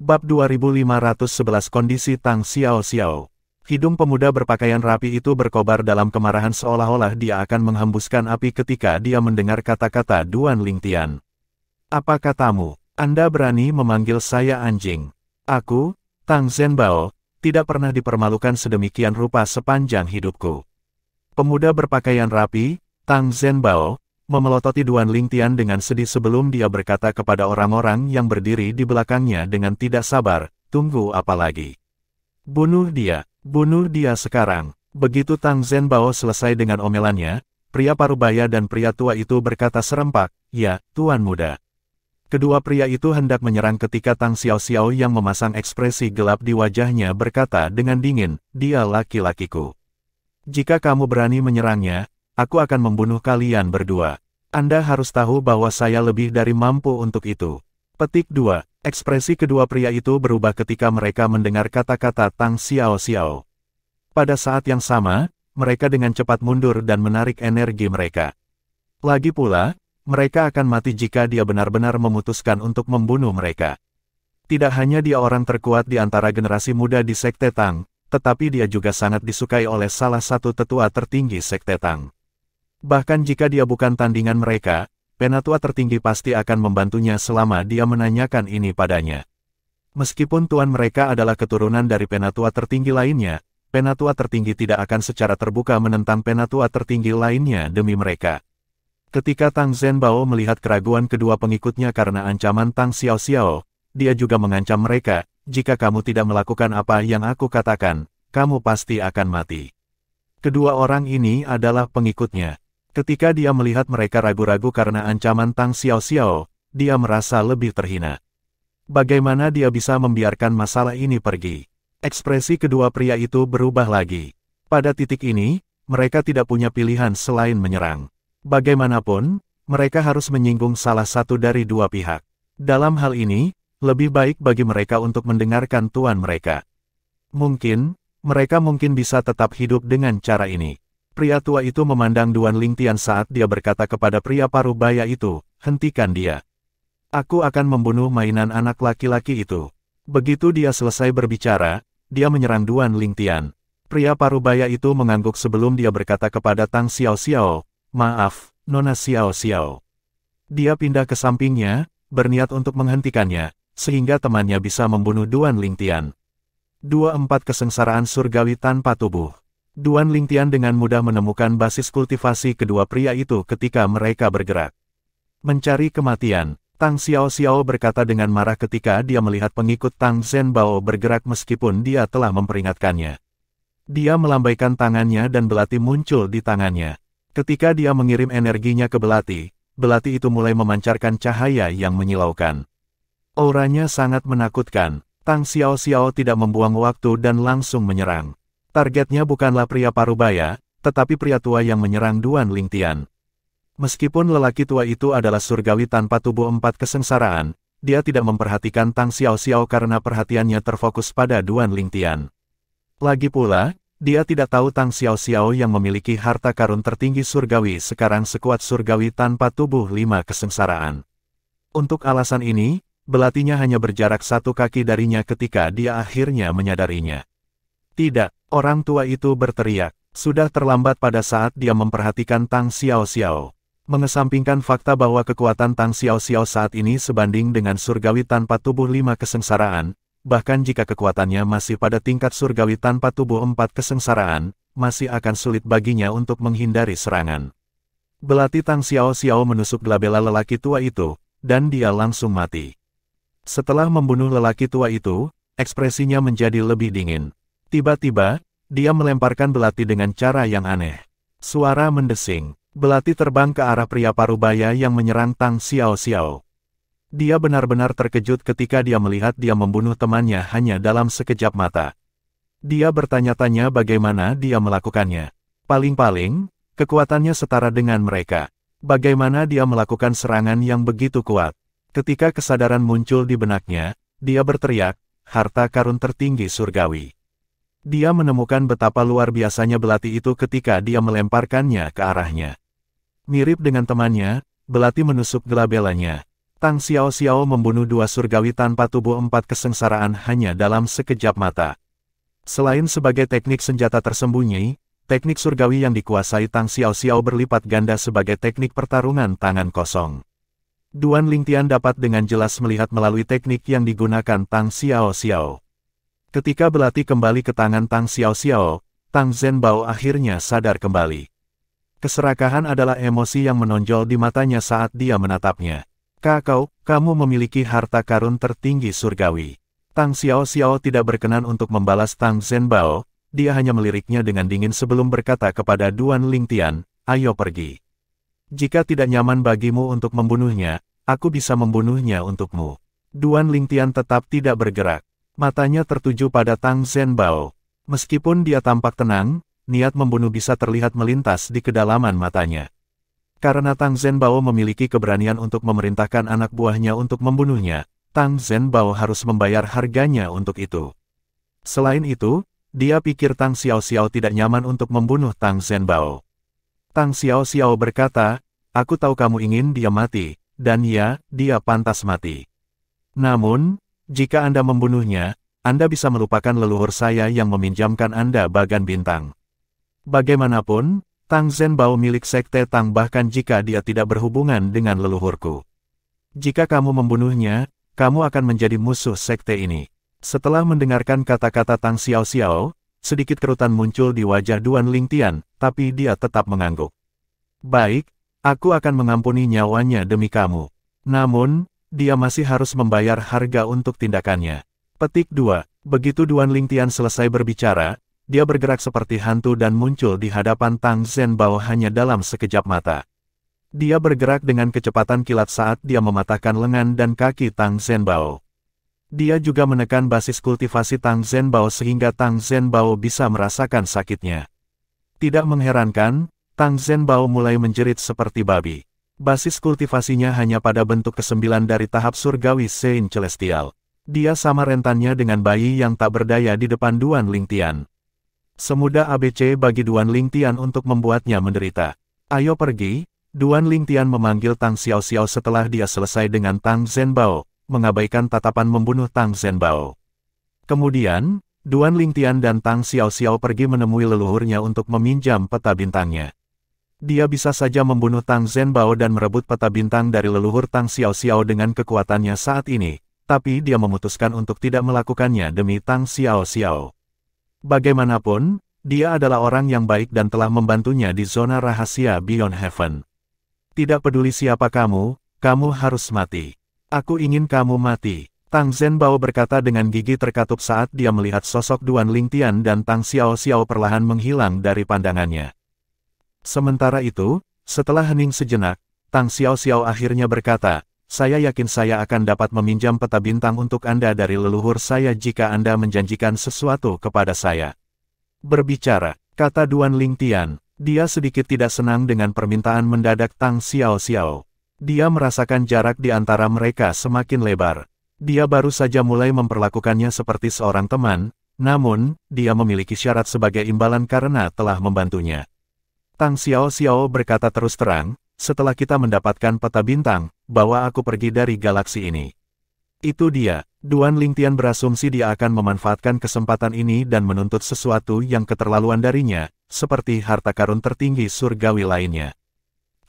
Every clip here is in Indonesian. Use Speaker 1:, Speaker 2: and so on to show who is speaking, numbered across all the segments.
Speaker 1: Bab 2511 Kondisi Tang Xiao Xiao. Hidung pemuda berpakaian rapi itu berkobar dalam kemarahan seolah-olah dia akan menghembuskan api ketika dia mendengar kata-kata Duan Lingtian. Apa katamu? Anda berani memanggil saya anjing? Aku, Tang Zhenbao, tidak pernah dipermalukan sedemikian rupa sepanjang hidupku. Pemuda berpakaian rapi, Tang Zhenbao, memelototi Duan Lingtian dengan sedih sebelum dia berkata kepada orang-orang yang berdiri di belakangnya dengan tidak sabar, tunggu apa lagi? Bunuh dia sekarang. Begitu Tang Zhenbao selesai dengan omelannya, pria parubaya dan pria tua itu berkata serempak, ya, Tuan Muda. Kedua pria itu hendak menyerang ketika Tang Xiao Xiao yang memasang ekspresi gelap di wajahnya berkata dengan dingin, dia laki-lakiku. Jika kamu berani menyerangnya, aku akan membunuh kalian berdua. Anda harus tahu bahwa saya lebih dari mampu untuk itu. Petik 2. Ekspresi kedua pria itu berubah ketika mereka mendengar kata-kata Tang Xiao Xiao. Pada saat yang sama, mereka dengan cepat mundur dan menarik energi mereka. Lagi pula, mereka akan mati jika dia benar-benar memutuskan untuk membunuh mereka. Tidak hanya dia orang terkuat di antara generasi muda di Sekte Tang, tetapi dia juga sangat disukai oleh salah satu tetua tertinggi Sekte Tang. Bahkan jika dia bukan tandingan mereka, penatua tertinggi pasti akan membantunya selama dia menanyakan ini padanya. Meskipun tuan mereka adalah keturunan dari penatua tertinggi lainnya, penatua tertinggi tidak akan secara terbuka menentang penatua tertinggi lainnya demi mereka. Ketika Tang Zhenbao melihat keraguan kedua pengikutnya karena ancaman Tang Xiao Xiao, dia juga mengancam mereka, jika kamu tidak melakukan apa yang aku katakan, kamu pasti akan mati. Kedua orang ini adalah pengikutnya. Ketika dia melihat mereka ragu-ragu karena ancaman Tang Xiao Xiao, dia merasa lebih terhina. Bagaimana dia bisa membiarkan masalah ini pergi? Ekspresi kedua pria itu berubah lagi. Pada titik ini, mereka tidak punya pilihan selain menyerang. Bagaimanapun, mereka harus menyinggung salah satu dari dua pihak. Dalam hal ini, lebih baik bagi mereka untuk mendengarkan tuan mereka. Mereka mungkin bisa tetap hidup dengan cara ini. Pria tua itu memandang Duan Lingtian saat dia berkata kepada pria parubaya itu, hentikan dia. Aku akan membunuh mainan anak laki-laki itu. Begitu dia selesai berbicara, dia menyerang Duan Lingtian. Pria parubaya itu mengangguk sebelum dia berkata kepada Tang Xiao Xiao, maaf, Nona Xiao Xiao. Dia pindah ke sampingnya, berniat untuk menghentikannya, sehingga temannya bisa membunuh Duan Lingtian. 24 Kesengsaraan surgawi tanpa tubuh. Duan Lingtian dengan mudah menemukan basis kultivasi kedua pria itu ketika mereka bergerak. Mencari kematian, Tang Xiao Xiao berkata dengan marah ketika dia melihat pengikut Tang Zhenbao bergerak meskipun dia telah memperingatkannya. Dia melambaikan tangannya dan belati muncul di tangannya. Ketika dia mengirim energinya ke belati, belati itu mulai memancarkan cahaya yang menyilaukan. Auranya sangat menakutkan. Tang Xiao Xiao tidak membuang waktu dan langsung menyerang. Targetnya bukanlah pria parubaya, tetapi pria tua yang menyerang Duan Lingtian. Meskipun lelaki tua itu adalah surgawi tanpa tubuh 4 kesengsaraan, dia tidak memperhatikan Tang Xiao Xiao karena perhatiannya terfokus pada Duan Lingtian. Lagi pula, dia tidak tahu Tang Xiao Xiao yang memiliki harta karun tertinggi surgawi sekarang sekuat surgawi tanpa tubuh 5 kesengsaraan. Untuk alasan ini, belatinya hanya berjarak 1 kaki darinya ketika dia akhirnya menyadarinya. Tidak, orang tua itu berteriak. Sudah terlambat pada saat dia memperhatikan Tang Xiao Xiao. Mengesampingkan fakta bahwa kekuatan Tang Xiao Xiao saat ini sebanding dengan surgawi tanpa tubuh 5 kesengsaraan, bahkan jika kekuatannya masih pada tingkat surgawi tanpa tubuh 4 kesengsaraan, masih akan sulit baginya untuk menghindari serangan. Belati Tang Xiao Xiao menusuk glabella lelaki tua itu, dan dia langsung mati. Setelah membunuh lelaki tua itu, ekspresinya menjadi lebih dingin. Tiba-tiba, dia melemparkan belati dengan cara yang aneh. Suara mendesing. Belati terbang ke arah pria parubaya yang menyerang Tang Xiao Xiao. Dia benar-benar terkejut ketika dia melihat dia membunuh temannya hanya dalam sekejap mata. Dia bertanya-tanya bagaimana dia melakukannya. Paling-paling, kekuatannya setara dengan mereka. Bagaimana dia melakukan serangan yang begitu kuat? Ketika kesadaran muncul di benaknya, dia berteriak, harta karun tertinggi surgawi. Dia menemukan betapa luar biasanya belati itu ketika dia melemparkannya ke arahnya. Mirip dengan temannya, belati menusuk glabellanya. Tang Xiao Xiao membunuh 2 surgawi tanpa tubuh 4 kesengsaraan hanya dalam sekejap mata. Selain sebagai teknik senjata tersembunyi, teknik surgawi yang dikuasai Tang Xiao Xiao berlipat ganda sebagai teknik pertarungan tangan kosong. Duan Lingtian dapat dengan jelas melihat melalui teknik yang digunakan Tang Xiao Xiao. Ketika belati kembali ke tangan Tang Xiao Xiao, Tang Zhenbao akhirnya sadar kembali. Keserakahan adalah emosi yang menonjol di matanya saat dia menatapnya. Kakao, kamu memiliki harta karun tertinggi surgawi. Tang Xiao Xiao tidak berkenan untuk membalas Tang Zhenbao, dia hanya meliriknya dengan dingin sebelum berkata kepada Duan Lingtian, ayo pergi. Jika tidak nyaman bagimu untuk membunuhnya, aku bisa membunuhnya untukmu. Duan Lingtian tetap tidak bergerak. Matanya tertuju pada Tang Zhenbao. Meskipun dia tampak tenang, niat membunuh bisa terlihat melintas di kedalaman matanya. Karena Tang Zhenbao memiliki keberanian untuk memerintahkan anak buahnya untuk membunuhnya, Tang Zhenbao harus membayar harganya untuk itu. Selain itu, dia pikir Tang Xiao Xiao tidak nyaman untuk membunuh Tang Zhenbao. Tang Xiao Xiao berkata, aku tahu kamu ingin dia mati, dan ya, dia pantas mati. Namun, jika Anda membunuhnya, Anda bisa melupakan leluhur saya yang meminjamkan Anda bagan bintang. Bagaimanapun, Tang Zhenbao milik Sekte Tang bahkan jika dia tidak berhubungan dengan leluhurku. Jika kamu membunuhnya, kamu akan menjadi musuh Sekte ini. Setelah mendengarkan kata-kata Tang Xiao Xiao, sedikit kerutan muncul di wajah Duan Lingtian, tapi dia tetap mengangguk. Baik, aku akan mengampuni nyawanya demi kamu. Namun, dia masih harus membayar harga untuk tindakannya. Petik 2. Begitu Duan Lingtian selesai berbicara, dia bergerak seperti hantu dan muncul di hadapan Tang Zhenbao hanya dalam sekejap mata. Dia bergerak dengan kecepatan kilat saat dia mematahkan lengan dan kaki Tang Zhenbao. Dia juga menekan basis kultivasi Tang Zhenbao sehingga Tang Zhenbao bisa merasakan sakitnya. Tidak mengherankan, Tang Zhenbao mulai menjerit seperti babi. Basis kultivasinya hanya pada bentuk ke-9 dari tahap surgawi Saint Celestial. Dia sama rentannya dengan bayi yang tak berdaya di depan Duan Lingtian. Semudah ABC bagi Duan Lingtian untuk membuatnya menderita. Ayo pergi, Duan Lingtian memanggil Tang Xiao Xiao setelah dia selesai dengan Tang Zhenbao, mengabaikan tatapan membunuh Tang Zhenbao. Kemudian, Duan Lingtian dan Tang Xiao Xiao pergi menemui leluhurnya untuk meminjam peta bintangnya. Dia bisa saja membunuh Tang Zhenbao dan merebut peta bintang dari leluhur Tang Xiao Xiao dengan kekuatannya saat ini, tapi dia memutuskan untuk tidak melakukannya demi Tang Xiao Xiao. Bagaimanapun, dia adalah orang yang baik dan telah membantunya di zona rahasia Beyond Heaven. Tidak peduli siapa kamu harus mati. Aku ingin kamu mati. Tang Zhenbao berkata dengan gigi terkatup saat dia melihat sosok Duan Lingtian dan Tang Xiao Xiao perlahan menghilang dari pandangannya. Sementara itu, setelah hening sejenak, Tang Xiao Xiao akhirnya berkata, saya yakin saya akan dapat meminjam peta bintang untuk Anda dari leluhur saya jika Anda menjanjikan sesuatu kepada saya. Berbicara, kata Duan Lingtian, dia sedikit tidak senang dengan permintaan mendadak Tang Xiao Xiao. Dia merasakan jarak di antara mereka semakin lebar. Dia baru saja mulai memperlakukannya seperti seorang teman, namun, dia memiliki syarat sebagai imbalan karena telah membantunya. Tang Xiao Xiao berkata terus terang, setelah kita mendapatkan peta bintang, bawa aku pergi dari galaksi ini. Itu dia. Duan Lingtian berasumsi dia akan memanfaatkan kesempatan ini dan menuntut sesuatu yang keterlaluan darinya, seperti harta karun tertinggi surgawi lainnya.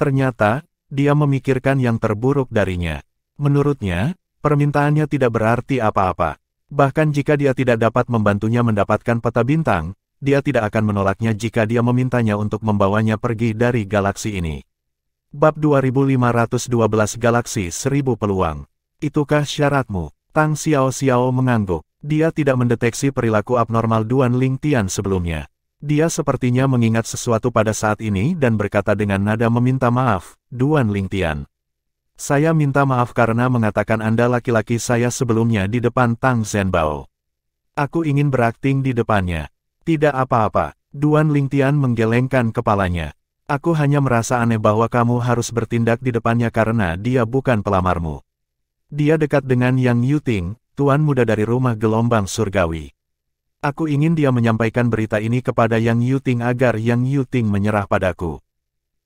Speaker 1: Ternyata, dia memikirkan yang terburuk darinya. Menurutnya, permintaannya tidak berarti apa-apa. Bahkan jika dia tidak dapat membantunya mendapatkan peta bintang, dia tidak akan menolaknya jika dia memintanya untuk membawanya pergi dari galaksi ini. Bab 2512 Galaksi 1000 Peluang. Itukah syaratmu? Tang Xiao Xiao mengangguk. Dia tidak mendeteksi perilaku abnormal Duan Lingtian sebelumnya. Dia sepertinya mengingat sesuatu pada saat ini dan berkata dengan nada meminta maaf, Duan Lingtian. Saya minta maaf karena mengatakan Anda laki-laki saya sebelumnya di depan Tang Zhenbao. Aku ingin berakting di depannya. Tidak apa-apa. Duan Lingtian menggelengkan kepalanya. Aku hanya merasa aneh bahwa kamu harus bertindak di depannya karena dia bukan pelamarmu. Dia dekat dengan Yang Yuting, tuan muda dari rumah gelombang surgawi. Aku ingin dia menyampaikan berita ini kepada Yang Yuting agar Yang Yuting menyerah padaku.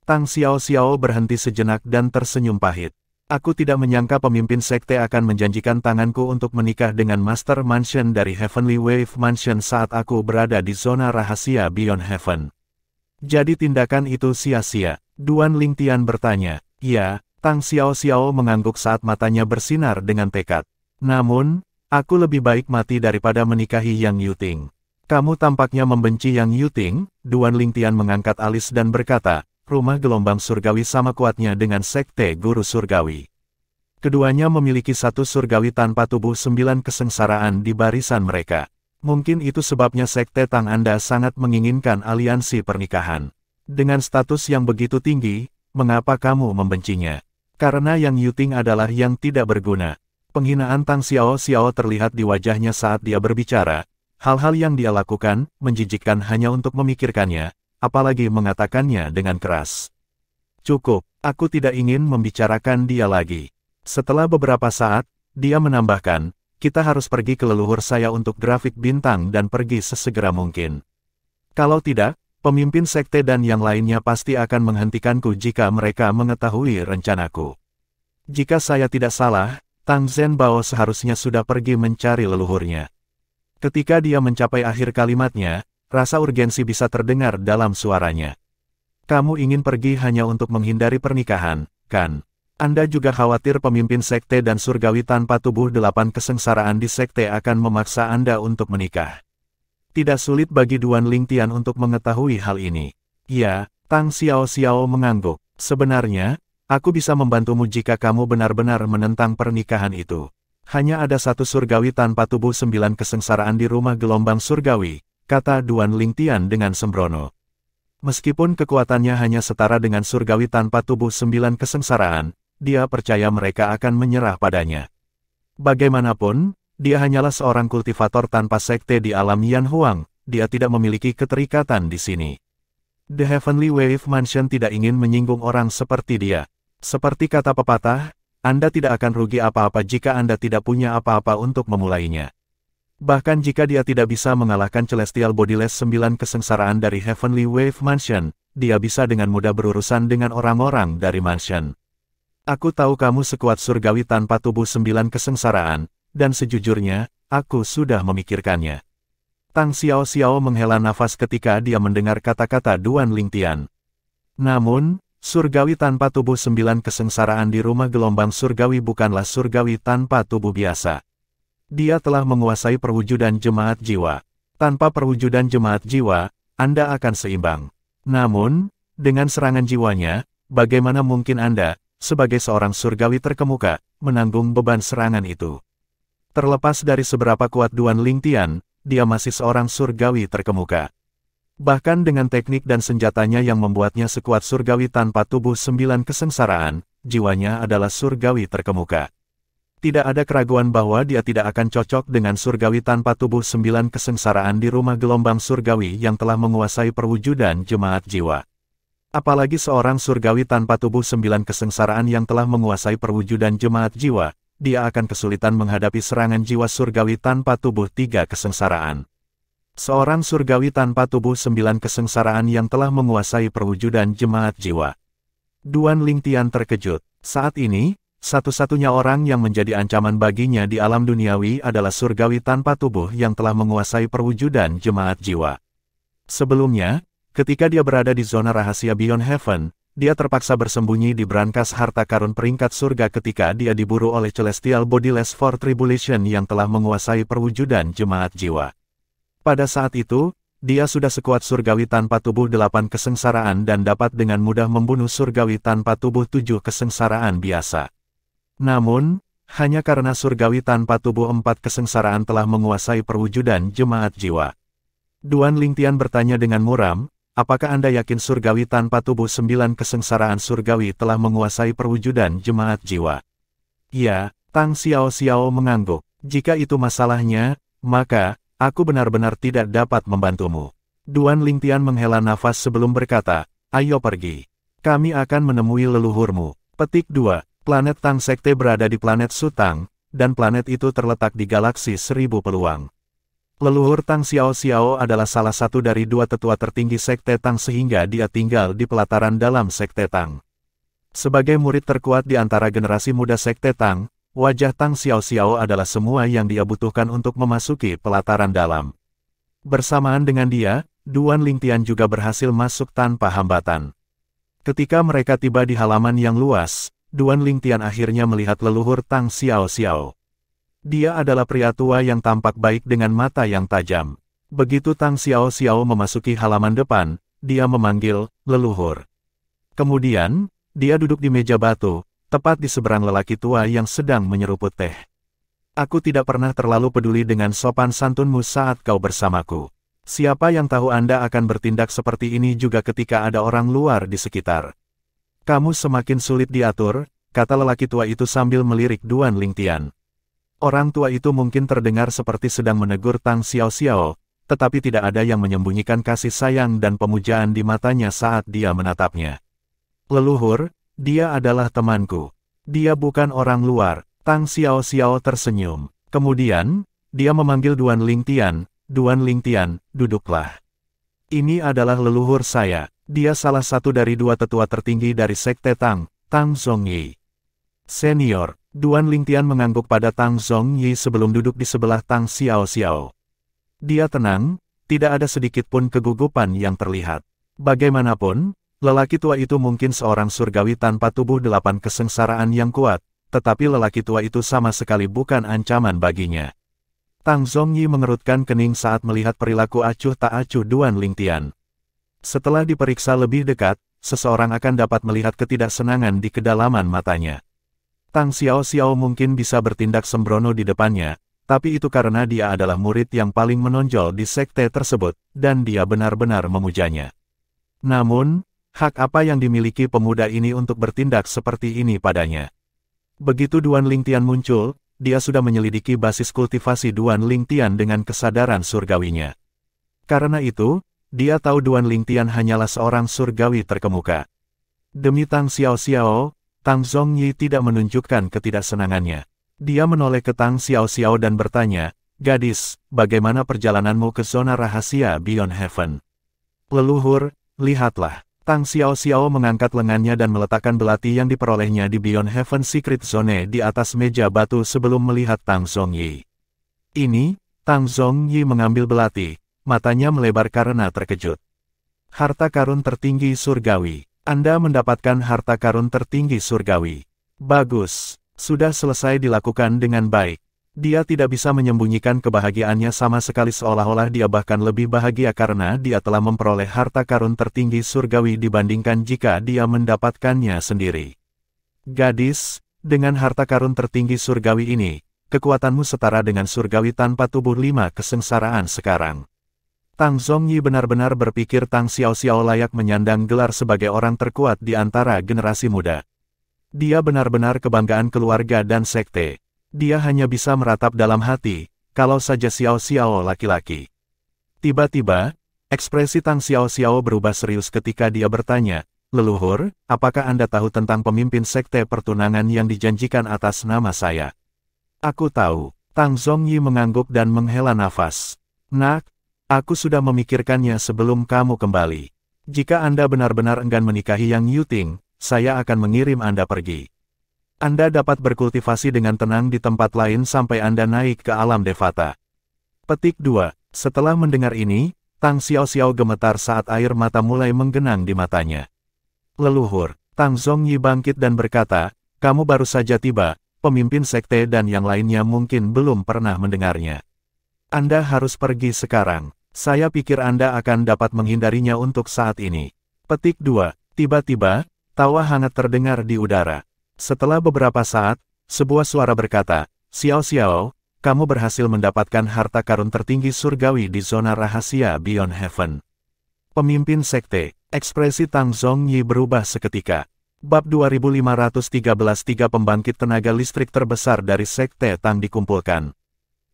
Speaker 1: Tang Xiao Xiao berhenti sejenak dan tersenyum pahit. Aku tidak menyangka pemimpin sekte akan menjanjikan tanganku untuk menikah dengan Master Mansion dari Heavenly Wave Mansion saat aku berada di zona rahasia Beyond Heaven. Jadi tindakan itu sia-sia? Duan Lingtian bertanya. Ya, Tang Xiao Xiao mengangguk saat matanya bersinar dengan tekad. Namun, aku lebih baik mati daripada menikahi Yang Yuting. Kamu tampaknya membenci Yang Yuting. Duan Lingtian mengangkat alis dan berkata, rumah gelombang surgawi sama kuatnya dengan sekte guru surgawi. Keduanya memiliki satu surgawi tanpa tubuh 9 kesengsaraan di barisan mereka. Mungkin itu sebabnya sekte Tang Anda sangat menginginkan aliansi pernikahan. Dengan status yang begitu tinggi, mengapa kamu membencinya? Karena Yang Yuting adalah yang tidak berguna. Penghinaan Tang Xiao Xiao terlihat di wajahnya saat dia berbicara. Hal-hal yang dia lakukan, menjijikkan hanya untuk memikirkannya, apalagi mengatakannya dengan keras. Cukup, aku tidak ingin membicarakan dia lagi. Setelah beberapa saat, dia menambahkan, kita harus pergi ke leluhur saya untuk grafik bintang dan pergi sesegera mungkin. Kalau tidak, pemimpin sekte dan yang lainnya pasti akan menghentikanku jika mereka mengetahui rencanaku. Jika saya tidak salah, Tang Zhenbao seharusnya sudah pergi mencari leluhurnya. Ketika dia mencapai akhir kalimatnya, rasa urgensi bisa terdengar dalam suaranya. Kamu ingin pergi hanya untuk menghindari pernikahan, kan? Anda juga khawatir pemimpin sekte dan surgawi tanpa tubuh 8 kesengsaraan di sekte akan memaksa Anda untuk menikah. Tidak sulit bagi Duan Lingtian untuk mengetahui hal ini. Ya, Tang Xiao Xiao mengangguk. Sebenarnya, aku bisa membantumu jika kamu benar-benar menentang pernikahan itu. Hanya ada satu surgawi tanpa tubuh 9 kesengsaraan di rumah gelombang surgawi, kata Duan Lingtian dengan sembrono. Meskipun kekuatannya hanya setara dengan surgawi tanpa tubuh 9 kesengsaraan, dia percaya mereka akan menyerah padanya. Bagaimanapun, dia hanyalah seorang kultivator tanpa sekte di alam Yan Huang, dia tidak memiliki keterikatan di sini. The Heavenly Wave Mansion tidak ingin menyinggung orang seperti dia. Seperti kata pepatah, Anda tidak akan rugi apa-apa jika Anda tidak punya apa-apa untuk memulainya. Bahkan jika dia tidak bisa mengalahkan Celestial Bodiless 9 kesengsaraan dari Heavenly Wave Mansion, dia bisa dengan mudah berurusan dengan orang-orang dari Mansion. Aku tahu kamu sekuat surgawi tanpa tubuh 9 kesengsaraan, dan sejujurnya, aku sudah memikirkannya. Tang Xiao Xiao menghela nafas ketika dia mendengar kata-kata Duan Lingtian. Namun, surgawi tanpa tubuh 9 kesengsaraan di rumah gelombang surgawi bukanlah surgawi tanpa tubuh biasa. Dia telah menguasai perwujudan jemaat jiwa. Tanpa perwujudan jemaat jiwa, Anda akan seimbang. Namun, dengan serangan jiwanya, bagaimana mungkin Anda, sebagai seorang surgawi terkemuka, menanggung beban serangan itu? Terlepas dari seberapa kuat Duan Lingtian, dia masih seorang surgawi terkemuka. Bahkan dengan teknik dan senjatanya yang membuatnya sekuat surgawi tanpa tubuh 9 kesengsaraan, jiwanya adalah surgawi terkemuka. Tidak ada keraguan bahwa dia tidak akan cocok dengan surgawi tanpa tubuh 9 kesengsaraan di rumah gelombang surgawi yang telah menguasai perwujudan jemaat jiwa. Apalagi seorang surgawi tanpa tubuh 9 kesengsaraan yang telah menguasai perwujudan jemaat jiwa, dia akan kesulitan menghadapi serangan jiwa surgawi tanpa tubuh 3 kesengsaraan. Seorang surgawi tanpa tubuh 9 kesengsaraan yang telah menguasai perwujudan jemaat jiwa. Duan Lingtian terkejut. Saat ini, satu-satunya orang yang menjadi ancaman baginya di alam duniawi adalah surgawi tanpa tubuh yang telah menguasai perwujudan jemaat jiwa. Sebelumnya, ketika dia berada di zona rahasia Beyond Heaven, dia terpaksa bersembunyi di brankas harta karun peringkat surga ketika dia diburu oleh Celestial Bodiless for Tribulation yang telah menguasai perwujudan jemaat jiwa. Pada saat itu, dia sudah sekuat surgawi tanpa tubuh 8 kesengsaraan dan dapat dengan mudah membunuh surgawi tanpa tubuh 7 kesengsaraan biasa. Namun, hanya karena surgawi tanpa tubuh 4 kesengsaraan telah menguasai perwujudan jemaat jiwa. Duan Lingtian bertanya dengan muram, apakah Anda yakin surgawi tanpa tubuh 9 kesengsaraan surgawi telah menguasai perwujudan jemaat jiwa? Ya, Tang Xiao Xiao mengangguk. Jika itu masalahnya, maka, aku benar-benar tidak dapat membantumu. Duan Lingtian menghela nafas sebelum berkata, ayo pergi. Kami akan menemui leluhurmu. Petik 2. Planet Tang Sekte berada di planet Sutang, dan planet itu terletak di galaksi 1000 peluang. Leluhur Tang Xiao Xiao adalah salah satu dari 2 tetua tertinggi Sekte Tang sehingga dia tinggal di pelataran dalam Sekte Tang. Sebagai murid terkuat di antara generasi muda Sekte Tang, wajah Tang Xiaoxiao adalah semua yang dia butuhkan untuk memasuki pelataran dalam. Bersamaan dengan dia, Duan Lingtian juga berhasil masuk tanpa hambatan. Ketika mereka tiba di halaman yang luas, Duan Lingtian akhirnya melihat leluhur Tang Xiaoxiao. Dia adalah pria tua yang tampak baik dengan mata yang tajam. Begitu Tang Xiaoxiao memasuki halaman depan, dia memanggil, "Leluhur." Kemudian, dia duduk di meja batu, tepat di seberang lelaki tua yang sedang menyeruput teh. "Aku tidak pernah terlalu peduli dengan sopan santunmu saat kau bersamaku. Siapa yang tahu Anda akan bertindak seperti ini juga ketika ada orang luar di sekitar. Kamu semakin sulit diatur," kata lelaki tua itu sambil melirik Duan Lingtian. Orang tua itu mungkin terdengar seperti sedang menegur Tang Xiaoxiao, tetapi tidak ada yang menyembunyikan kasih sayang dan pemujaan di matanya saat dia menatapnya. "Leluhur, dia adalah temanku. Dia bukan orang luar." Tang Xiaoxiao tersenyum. Kemudian, dia memanggil Duan Lingtian. "Duan Lingtian, duduklah. Ini adalah leluhur saya. Dia salah satu dari dua tetua tertinggi dari Sekte Tang, Tang Zhongyi. Senior." Duan Lingtian mengangguk pada Tang Zhongyi sebelum duduk di sebelah Tang Xiaoxiao. Dia tenang, tidak ada sedikit pun kegugupan yang terlihat. Bagaimanapun, lelaki tua itu mungkin seorang surgawi tanpa tubuh 8 kesengsaraan yang kuat, tetapi lelaki tua itu sama sekali bukan ancaman baginya. Tang Zhongyi mengerutkan kening saat melihat perilaku acuh tak acuh Duan Lingtian. Setelah diperiksa lebih dekat, seseorang akan dapat melihat ketidaksenangan di kedalaman matanya. Tang Xiaoxiao mungkin bisa bertindak sembrono di depannya, tapi itu karena dia adalah murid yang paling menonjol di sekte tersebut, dan dia benar-benar memujanya. Namun, hak apa yang dimiliki pemuda ini untuk bertindak seperti ini padanya? Begitu Duan Lingtian muncul, dia sudah menyelidiki basis kultivasi Duan Lingtian dengan kesadaran surgawinya. Karena itu, dia tahu Duan Lingtian hanyalah seorang surgawi terkemuka. Demi Tang Xiaoxiao, Tang Zhongyi tidak menunjukkan ketidaksenangannya. Dia menoleh ke Tang Xiaoxiao dan bertanya, "Gadis, bagaimana perjalananmu ke zona rahasia Beyond Heaven?" "Leluhur, lihatlah." Tang Xiaoxiao mengangkat lengannya dan meletakkan belati yang diperolehnya di Beyond Heaven Secret Zone di atas meja batu sebelum melihat Tang Zhongyi. Ini, Tang Zhongyi mengambil belati, matanya melebar karena terkejut. "Harta karun tertinggi surgawi. Anda mendapatkan harta karun tertinggi surgawi. Bagus, sudah selesai dilakukan dengan baik." Dia tidak bisa menyembunyikan kebahagiaannya sama sekali, seolah-olah dia bahkan lebih bahagia karena dia telah memperoleh harta karun tertinggi surgawi dibandingkan jika dia mendapatkannya sendiri. "Gadis, dengan harta karun tertinggi surgawi ini, kekuatanmu setara dengan surgawi tanpa tubuh 5 kesengsaraan sekarang." Tang Zhongyi benar-benar berpikir Tang Xiaoxiao layak menyandang gelar sebagai orang terkuat di antara generasi muda. Dia benar-benar kebanggaan keluarga dan sekte. Dia hanya bisa meratap dalam hati, kalau saja Xiaoxiao laki-laki. Tiba-tiba, ekspresi Tang Xiaoxiao berubah serius ketika dia bertanya, "Leluhur, apakah Anda tahu tentang pemimpin sekte pertunangan yang dijanjikan atas nama saya?" "Aku tahu." Tang Zhongyi mengangguk dan menghela nafas. "Nak, aku sudah memikirkannya sebelum kamu kembali. Jika Anda benar-benar enggan menikahi Yang Yuting, saya akan mengirim Anda pergi. Anda dapat berkultivasi dengan tenang di tempat lain sampai Anda naik ke alam Devata." Petik 2. Setelah mendengar ini, Tang Xiaoxiao gemetar saat air mata mulai menggenang di matanya. "Leluhur." Tang Zhongyi bangkit dan berkata, "Kamu baru saja tiba, pemimpin sekte dan yang lainnya mungkin belum pernah mendengarnya. Anda harus pergi sekarang. Saya pikir Anda akan dapat menghindarinya untuk saat ini." Petik 2. Tiba-tiba, tawa hangat terdengar di udara. Setelah beberapa saat, sebuah suara berkata, "Xiaoxiao, kamu berhasil mendapatkan harta karun tertinggi surgawi di zona rahasia Beyond Heaven." Pemimpin sekte, ekspresi Tang Zhongyi berubah seketika. Bab 2513, 3 pembangkit tenaga listrik terbesar dari sekte Tang dikumpulkan.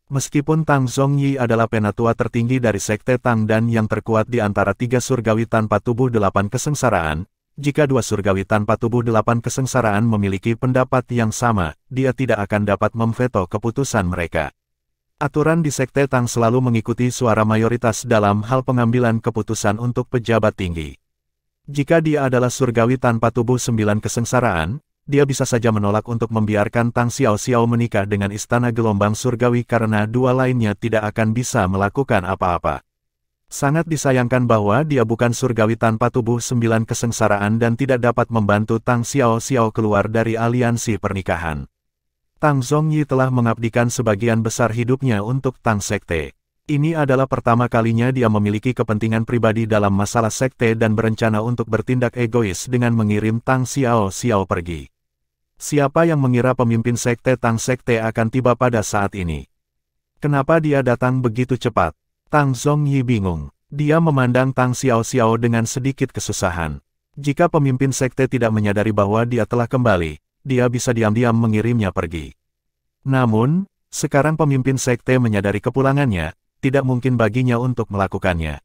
Speaker 1: Meskipun Tang Zhongyi adalah penatua tertinggi dari sekte Tang dan yang terkuat di antara 3 surgawi tanpa tubuh 8 kesengsaraan, jika 2 surgawi tanpa tubuh 8 kesengsaraan memiliki pendapat yang sama, dia tidak akan dapat memveto keputusan mereka. Aturan di sekte Tang selalu mengikuti suara mayoritas dalam hal pengambilan keputusan untuk pejabat tinggi. Jika dia adalah surgawi tanpa tubuh 9 kesengsaraan, dia bisa saja menolak untuk membiarkan Tang Xiaoxiao menikah dengan istana gelombang surgawi karena dua lainnya tidak akan bisa melakukan apa-apa. Sangat disayangkan bahwa dia bukan surgawi tanpa tubuh 9 kesengsaraan dan tidak dapat membantu Tang Xiaoxiao keluar dari aliansi pernikahan. Tang Zongyi telah mengabdikan sebagian besar hidupnya untuk Tang Sekte. Ini adalah pertama kalinya dia memiliki kepentingan pribadi dalam masalah sekte dan berencana untuk bertindak egois dengan mengirim Tang Xiaoxiao pergi. Siapa yang mengira pemimpin sekte Tang Sekte akan tiba pada saat ini? Kenapa dia datang begitu cepat? Tang Zongyi bingung. Dia memandang Tang Xiaoxiao dengan sedikit kesusahan. Jika pemimpin sekte tidak menyadari bahwa dia telah kembali, dia bisa diam-diam mengirimnya pergi. Namun, sekarang pemimpin sekte menyadari kepulangannya, tidak mungkin baginya untuk melakukannya.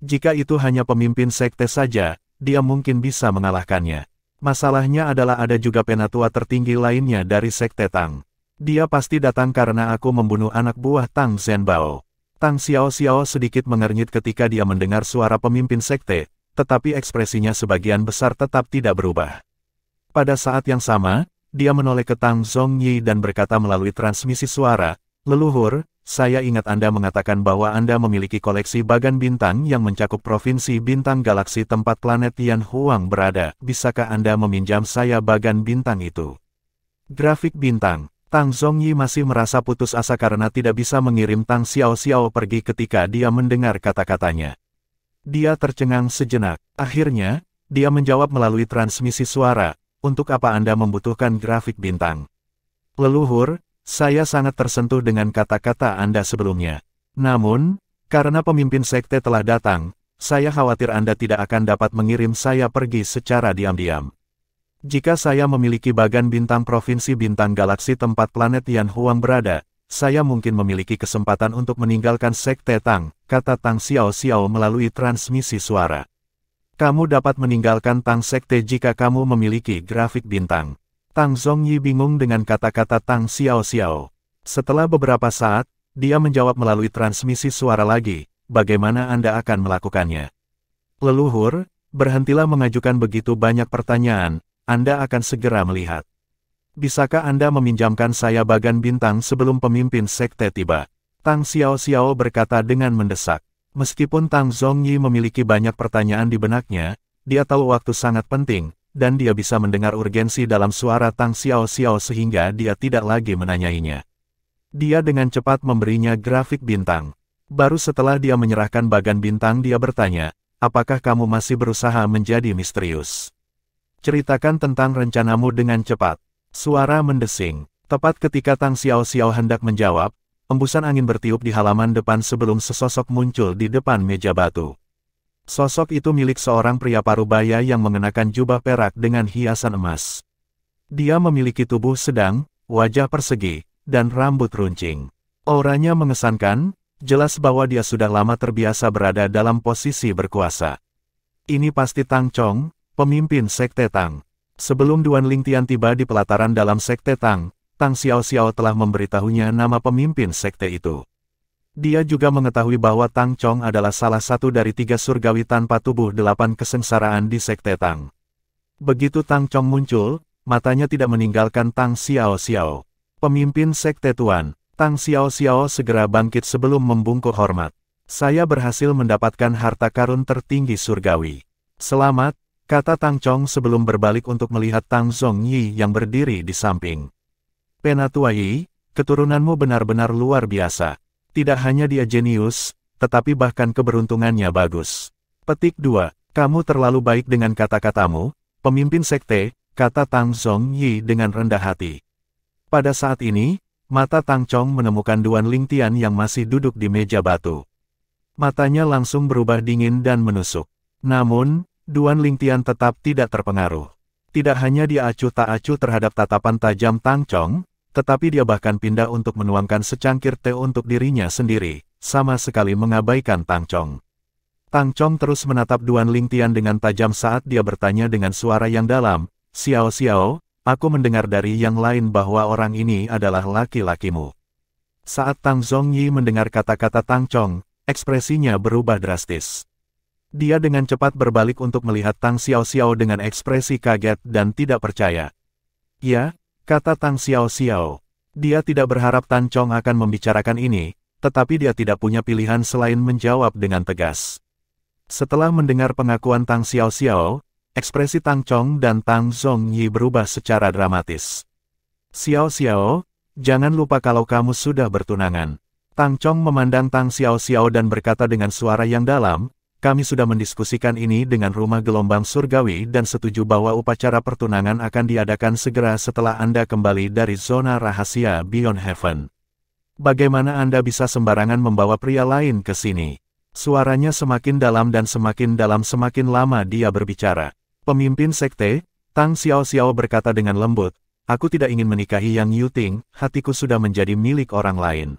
Speaker 1: Jika itu hanya pemimpin sekte saja, dia mungkin bisa mengalahkannya. Masalahnya adalah ada juga penatua tertinggi lainnya dari sekte Tang. Dia pasti datang karena aku membunuh anak buah Tang Zhenbao. Tang Xiaoxiao sedikit mengernyit ketika dia mendengar suara pemimpin sekte, tetapi ekspresinya sebagian besar tetap tidak berubah. Pada saat yang sama, dia menoleh ke Tang Zongyi dan berkata melalui transmisi suara, "Leluhur, saya ingat Anda mengatakan bahwa Anda memiliki koleksi bagan bintang yang mencakup provinsi bintang galaksi tempat planet Yan Huang berada. Bisakah Anda meminjam saya bagan bintang itu?" Grafik bintang. Tang Zongyi masih merasa putus asa karena tidak bisa mengirim Tang Xiaoxiao pergi ketika dia mendengar kata-katanya. Dia tercengang sejenak. Akhirnya, dia menjawab melalui transmisi suara, "Untuk apa Anda membutuhkan grafik bintang?" "Leluhur, saya sangat tersentuh dengan kata-kata Anda sebelumnya. Namun, karena pemimpin sekte telah datang, saya khawatir Anda tidak akan dapat mengirim saya pergi secara diam-diam. Jika saya memiliki bagan bintang provinsi bintang galaksi tempat planet Yan Huang berada, saya mungkin memiliki kesempatan untuk meninggalkan sekte Tang," kata Tang Xiaoxiao melalui transmisi suara. "Kamu dapat meninggalkan Tang Sekte jika kamu memiliki grafik bintang." Tang Zongyi bingung dengan kata-kata Tang Xiaoxiao. Setelah beberapa saat, dia menjawab melalui transmisi suara lagi, "Bagaimana Anda akan melakukannya?" "Leluhur, berhentilah mengajukan begitu banyak pertanyaan, Anda akan segera melihat. Bisakah Anda meminjamkan saya bagan bintang sebelum pemimpin sekte tiba?" Tang Xiaoxiao berkata dengan mendesak. Meskipun Tang Zongyi memiliki banyak pertanyaan di benaknya, dia tahu waktu sangat penting, dan dia bisa mendengar urgensi dalam suara Tang Xiaoxiao sehingga dia tidak lagi menanyainya. Dia dengan cepat memberinya grafik bintang. Baru setelah dia menyerahkan bagan bintang dia bertanya, "Apakah kamu masih berusaha menjadi misterius? Ceritakan tentang rencanamu dengan cepat." Suara mendesing. Tepat ketika Tang Xiaoxiao hendak menjawab, embusan angin bertiup di halaman depan sebelum sesosok muncul di depan meja batu. Sosok itu milik seorang pria parubaya yang mengenakan jubah perak dengan hiasan emas. Dia memiliki tubuh sedang, wajah persegi, dan rambut runcing. Auranya mengesankan, jelas bahwa dia sudah lama terbiasa berada dalam posisi berkuasa. Ini pasti Tang Chong, pemimpin sekte Tang. Sebelum Duan Lingtian tiba di pelataran dalam sekte Tang, Tang Xiaoxiao telah memberitahunya nama pemimpin sekte itu. Dia juga mengetahui bahwa Tang Chong adalah salah satu dari 3 surgawi tanpa tubuh 8 kesengsaraan di sekte Tang. Begitu Tang Chong muncul, matanya tidak meninggalkan Tang Xiaoxiao. "Pemimpin sekte Tuan." Tang Xiaoxiao segera bangkit sebelum membungkuk hormat. "Saya berhasil mendapatkan harta karun tertinggi surgawi." "Selamat," kata Tang Chong sebelum berbalik untuk melihat Tang Zongyi yang berdiri di samping. "Penatua Yi, keturunanmu benar-benar luar biasa. Tidak hanya dia jenius, tetapi bahkan keberuntungannya bagus." Petik 2. "Kamu terlalu baik dengan kata-katamu, pemimpin sekte," kata Tang Zongyi dengan rendah hati. Pada saat ini, mata Tang Chong menemukan Duan Lingtian yang masih duduk di meja batu. Matanya langsung berubah dingin dan menusuk. Namun, Duan Lingtian tetap tidak terpengaruh. Tidak hanya dia acuh tak acuh terhadap tatapan tajam Tang Chong, tetapi dia bahkan pindah untuk menuangkan secangkir teh untuk dirinya sendiri, sama sekali mengabaikan Tang Chong. Tang Chong terus menatap Duan Lingtian dengan tajam saat dia bertanya dengan suara yang dalam, "Xiaoxiao, aku mendengar dari yang lain bahwa orang ini adalah laki-lakimu." Saat Tang Zongyi mendengar kata-kata Tang Chong, ekspresinya berubah drastis. Dia dengan cepat berbalik untuk melihat Tang Xiaoxiao dengan ekspresi kaget dan tidak percaya. Ya, kata Tang Xiaoxiao. Dia tidak berharap Tan Chong akan membicarakan ini, tetapi dia tidak punya pilihan selain menjawab dengan tegas. Setelah mendengar pengakuan Tang Xiaoxiao, ekspresi Tang Chong dan Tang Zhongyi berubah secara dramatis. Xiaoxiao, jangan lupa kalau kamu sudah bertunangan. Tang Chong memandang Tang Xiaoxiao dan berkata dengan suara yang dalam, kami sudah mendiskusikan ini dengan Rumah Gelombang Surgawi dan setuju bahwa upacara pertunangan akan diadakan segera setelah Anda kembali dari zona rahasia Beyond Heaven. Bagaimana Anda bisa sembarangan membawa pria lain ke sini? Suaranya semakin dalam dan semakin dalam semakin lama dia berbicara. Pemimpin sekte, Tang Xiaoxiao berkata dengan lembut, aku tidak ingin menikahi Yang Yuting, hatiku sudah menjadi milik orang lain.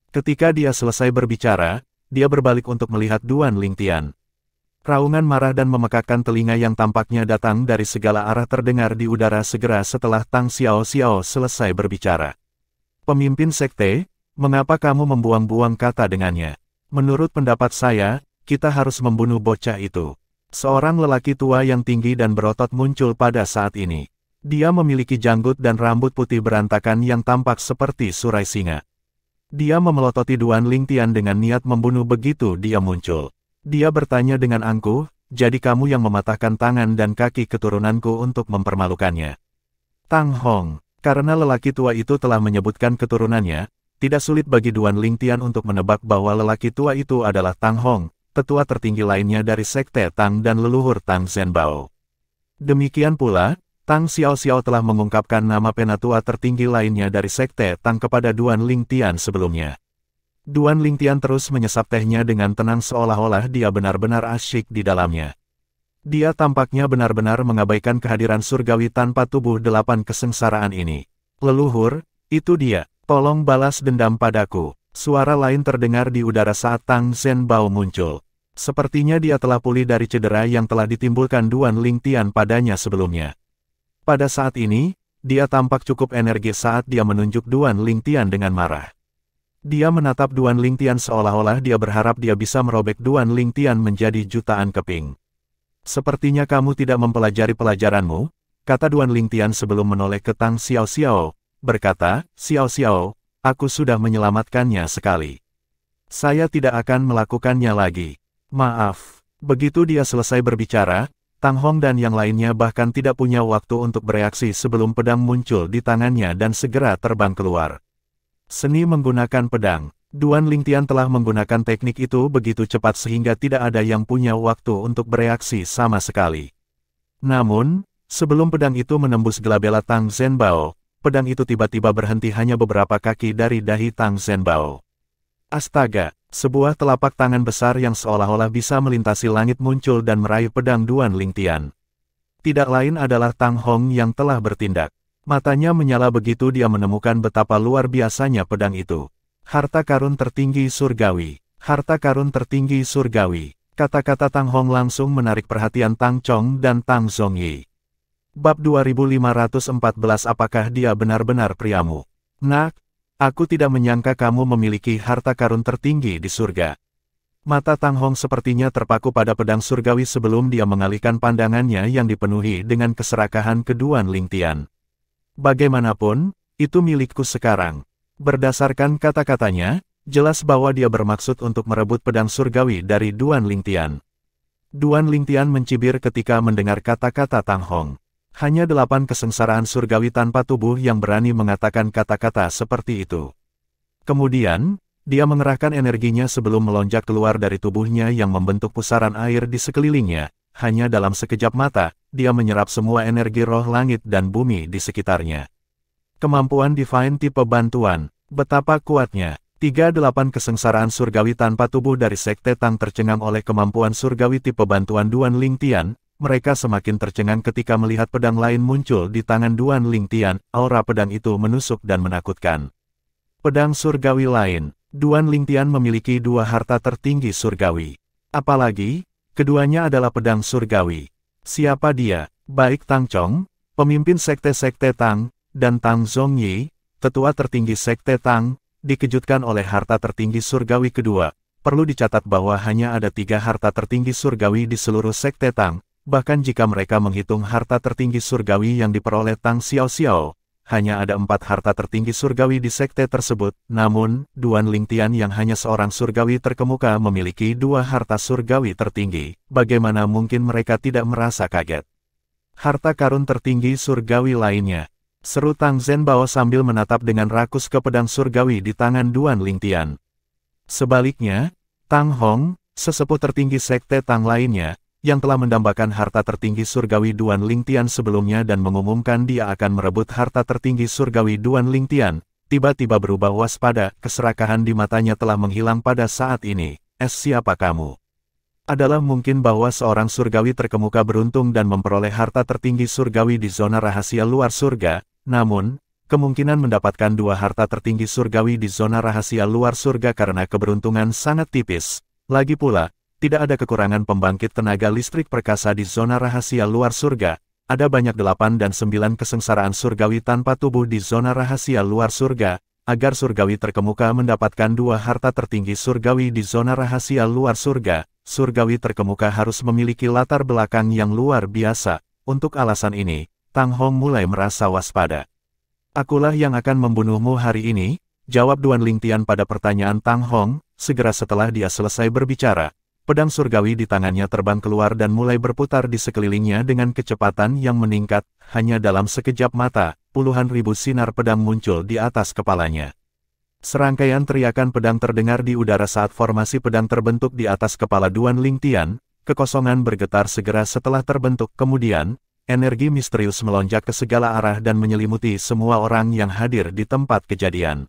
Speaker 1: Ketika dia selesai berbicara, dia berbalik untuk melihat Duan Lingtian. Raungan marah dan memekakkan telinga yang tampaknya datang dari segala arah terdengar di udara segera setelah Tang Xiaoxiao selesai berbicara. Pemimpin sekte, mengapa kamu membuang-buang kata dengannya? Menurut pendapat saya, kita harus membunuh bocah itu. Seorang lelaki tua yang tinggi dan berotot muncul pada saat ini. Dia memiliki janggut dan rambut putih berantakan yang tampak seperti surai singa. Dia memelototi Duan Lingtian dengan niat membunuh begitu dia muncul. Dia bertanya dengan angkuh, jadi kamu yang mematahkan tangan dan kaki keturunanku untuk mempermalukannya. Tang Hong, karena lelaki tua itu telah menyebutkan keturunannya, tidak sulit bagi Duan Lingtian untuk menebak bahwa lelaki tua itu adalah Tang Hong, tetua tertinggi lainnya dari sekte Tang dan leluhur Tang Zhenbao. Demikian pula, Tang Xiaoxiao telah mengungkapkan nama penatua tertinggi lainnya dari sekte Tang kepada Duan Lingtian sebelumnya. Duan Lingtian terus menyesap tehnya dengan tenang seolah-olah dia benar-benar asyik di dalamnya. Dia tampaknya benar-benar mengabaikan kehadiran surgawi tanpa tubuh 8 kesengsaraan ini. Leluhur, itu dia, tolong balas dendam padaku. Suara lain terdengar di udara saat Tang Zhenbao muncul. Sepertinya dia telah pulih dari cedera yang telah ditimbulkan Duan Lingtian padanya sebelumnya. Pada saat ini, dia tampak cukup energi saat dia menunjuk Duan Lingtian dengan marah. Dia menatap Duan Lingtian seolah-olah dia berharap dia bisa merobek Duan Lingtian menjadi jutaan keping. Sepertinya kamu tidak mempelajari pelajaranmu, kata Duan Lingtian sebelum menoleh ke Tang Xiaoxiao, berkata, Xiaoxiao, aku sudah menyelamatkannya sekali. Saya tidak akan melakukannya lagi. Maaf. Begitu dia selesai berbicara, Tang Hong dan yang lainnya bahkan tidak punya waktu untuk bereaksi sebelum pedang muncul di tangannya dan segera terbang keluar. Seni menggunakan pedang. Duan Lingtian telah menggunakan teknik itu begitu cepat sehingga tidak ada yang punya waktu untuk bereaksi sama sekali. Namun, sebelum pedang itu menembus gelabela Tang Zhenbao, pedang itu tiba-tiba berhenti hanya beberapa kaki dari dahi Tang Zhenbao. Astaga! Sebuah telapak tangan besar yang seolah-olah bisa melintasi langit muncul dan meraih pedang Duan Lingtian. Tidak lain adalah Tang Hong yang telah bertindak. Matanya menyala begitu dia menemukan betapa luar biasanya pedang itu. Harta karun tertinggi surgawi. Harta karun tertinggi surgawi. Kata-kata Tang Hong langsung menarik perhatian Tang Chong dan Tang Zhongyi. Bab 2514 apakah dia benar-benar priamu? Nak, aku tidak menyangka kamu memiliki harta karun tertinggi di surga. Mata Tang Hong sepertinya terpaku pada pedang surgawi sebelum dia mengalihkan pandangannya yang dipenuhi dengan keserakahan ke Duan Lingtian. Bagaimanapun, itu milikku sekarang. Berdasarkan kata-katanya, jelas bahwa dia bermaksud untuk merebut pedang surgawi dari Duan Lingtian. Duan Lingtian mencibir ketika mendengar kata-kata Tang Hong. Hanya 8 kesengsaraan surgawi tanpa tubuh yang berani mengatakan kata-kata seperti itu. Kemudian, dia mengerahkan energinya sebelum melonjak keluar dari tubuhnya yang membentuk pusaran air di sekelilingnya. Hanya dalam sekejap mata, dia menyerap semua energi roh langit dan bumi di sekitarnya. Kemampuan Divine tipe bantuan, betapa kuatnya. 38 kesengsaraan surgawi tanpa tubuh dari Sekte Tang tercengang oleh kemampuan surgawi tipe bantuan Duan Lingtian. Mereka semakin tercengang ketika melihat pedang lain muncul di tangan Duan Lingtian. Aura pedang itu menusuk dan menakutkan. Pedang surgawi lain. Duan Lingtian memiliki 2 harta tertinggi surgawi. Apalagi, keduanya adalah pedang surgawi. Siapa dia? Baik Tang Chong, pemimpin sekte-sekte Tang, dan Tang Zhongyi, tetua tertinggi sekte Tang, dikejutkan oleh harta tertinggi surgawi kedua. perlu dicatat bahwa hanya ada 3 harta tertinggi surgawi di seluruh Sekte Tang, bahkan jika mereka menghitung harta tertinggi surgawi yang diperoleh Tang Xiaoxiao, hanya ada 4 harta tertinggi surgawi di sekte tersebut. Namun, Duan Lingtian yang hanya seorang surgawi terkemuka memiliki 2 harta surgawi tertinggi. Bagaimana mungkin mereka tidak merasa kaget? Harta karun tertinggi surgawi lainnya, seru Tang Zhenbao sambil menatap dengan rakus ke pedang surgawi di tangan Duan Lingtian. Sebaliknya, Tang Hong, sesepuh tertinggi sekte Tang lainnya, yang telah mendambakan harta tertinggi surgawi Duan Lingtian sebelumnya dan mengumumkan dia akan merebut harta tertinggi surgawi Duan Lingtian, tiba-tiba berubah waspada, keserakahan di matanya telah menghilang pada saat ini. Siapa kamu? Adalah mungkin bahwa seorang surgawi terkemuka beruntung dan memperoleh harta tertinggi surgawi di zona rahasia luar surga, namun, kemungkinan mendapatkan 2 harta tertinggi surgawi di zona rahasia luar surga karena keberuntungan sangat tipis. Lagi pula, tidak ada kekurangan pembangkit tenaga listrik perkasa di zona rahasia luar surga. Ada banyak 8 dan 9 kesengsaraan surgawi tanpa tubuh di zona rahasia luar surga. Agar surgawi terkemuka mendapatkan 2 harta tertinggi surgawi di zona rahasia luar surga, surgawi terkemuka harus memiliki latar belakang yang luar biasa. Untuk alasan ini, Tang Hong mulai merasa waspada. Akulah yang akan membunuhmu hari ini, jawab Duan Lingtian pada pertanyaan Tang Hong. Segera setelah dia selesai berbicara, pedang surgawi di tangannya terbang keluar dan mulai berputar di sekelilingnya dengan kecepatan yang meningkat. Hanya dalam sekejap mata, puluhan ribu sinar pedang muncul di atas kepalanya. Serangkaian teriakan pedang terdengar di udara saat formasi pedang terbentuk di atas kepala Duan Lingtian. Kekosongan bergetar segera setelah terbentuk. Kemudian, energi misterius melonjak ke segala arah dan menyelimuti semua orang yang hadir di tempat kejadian.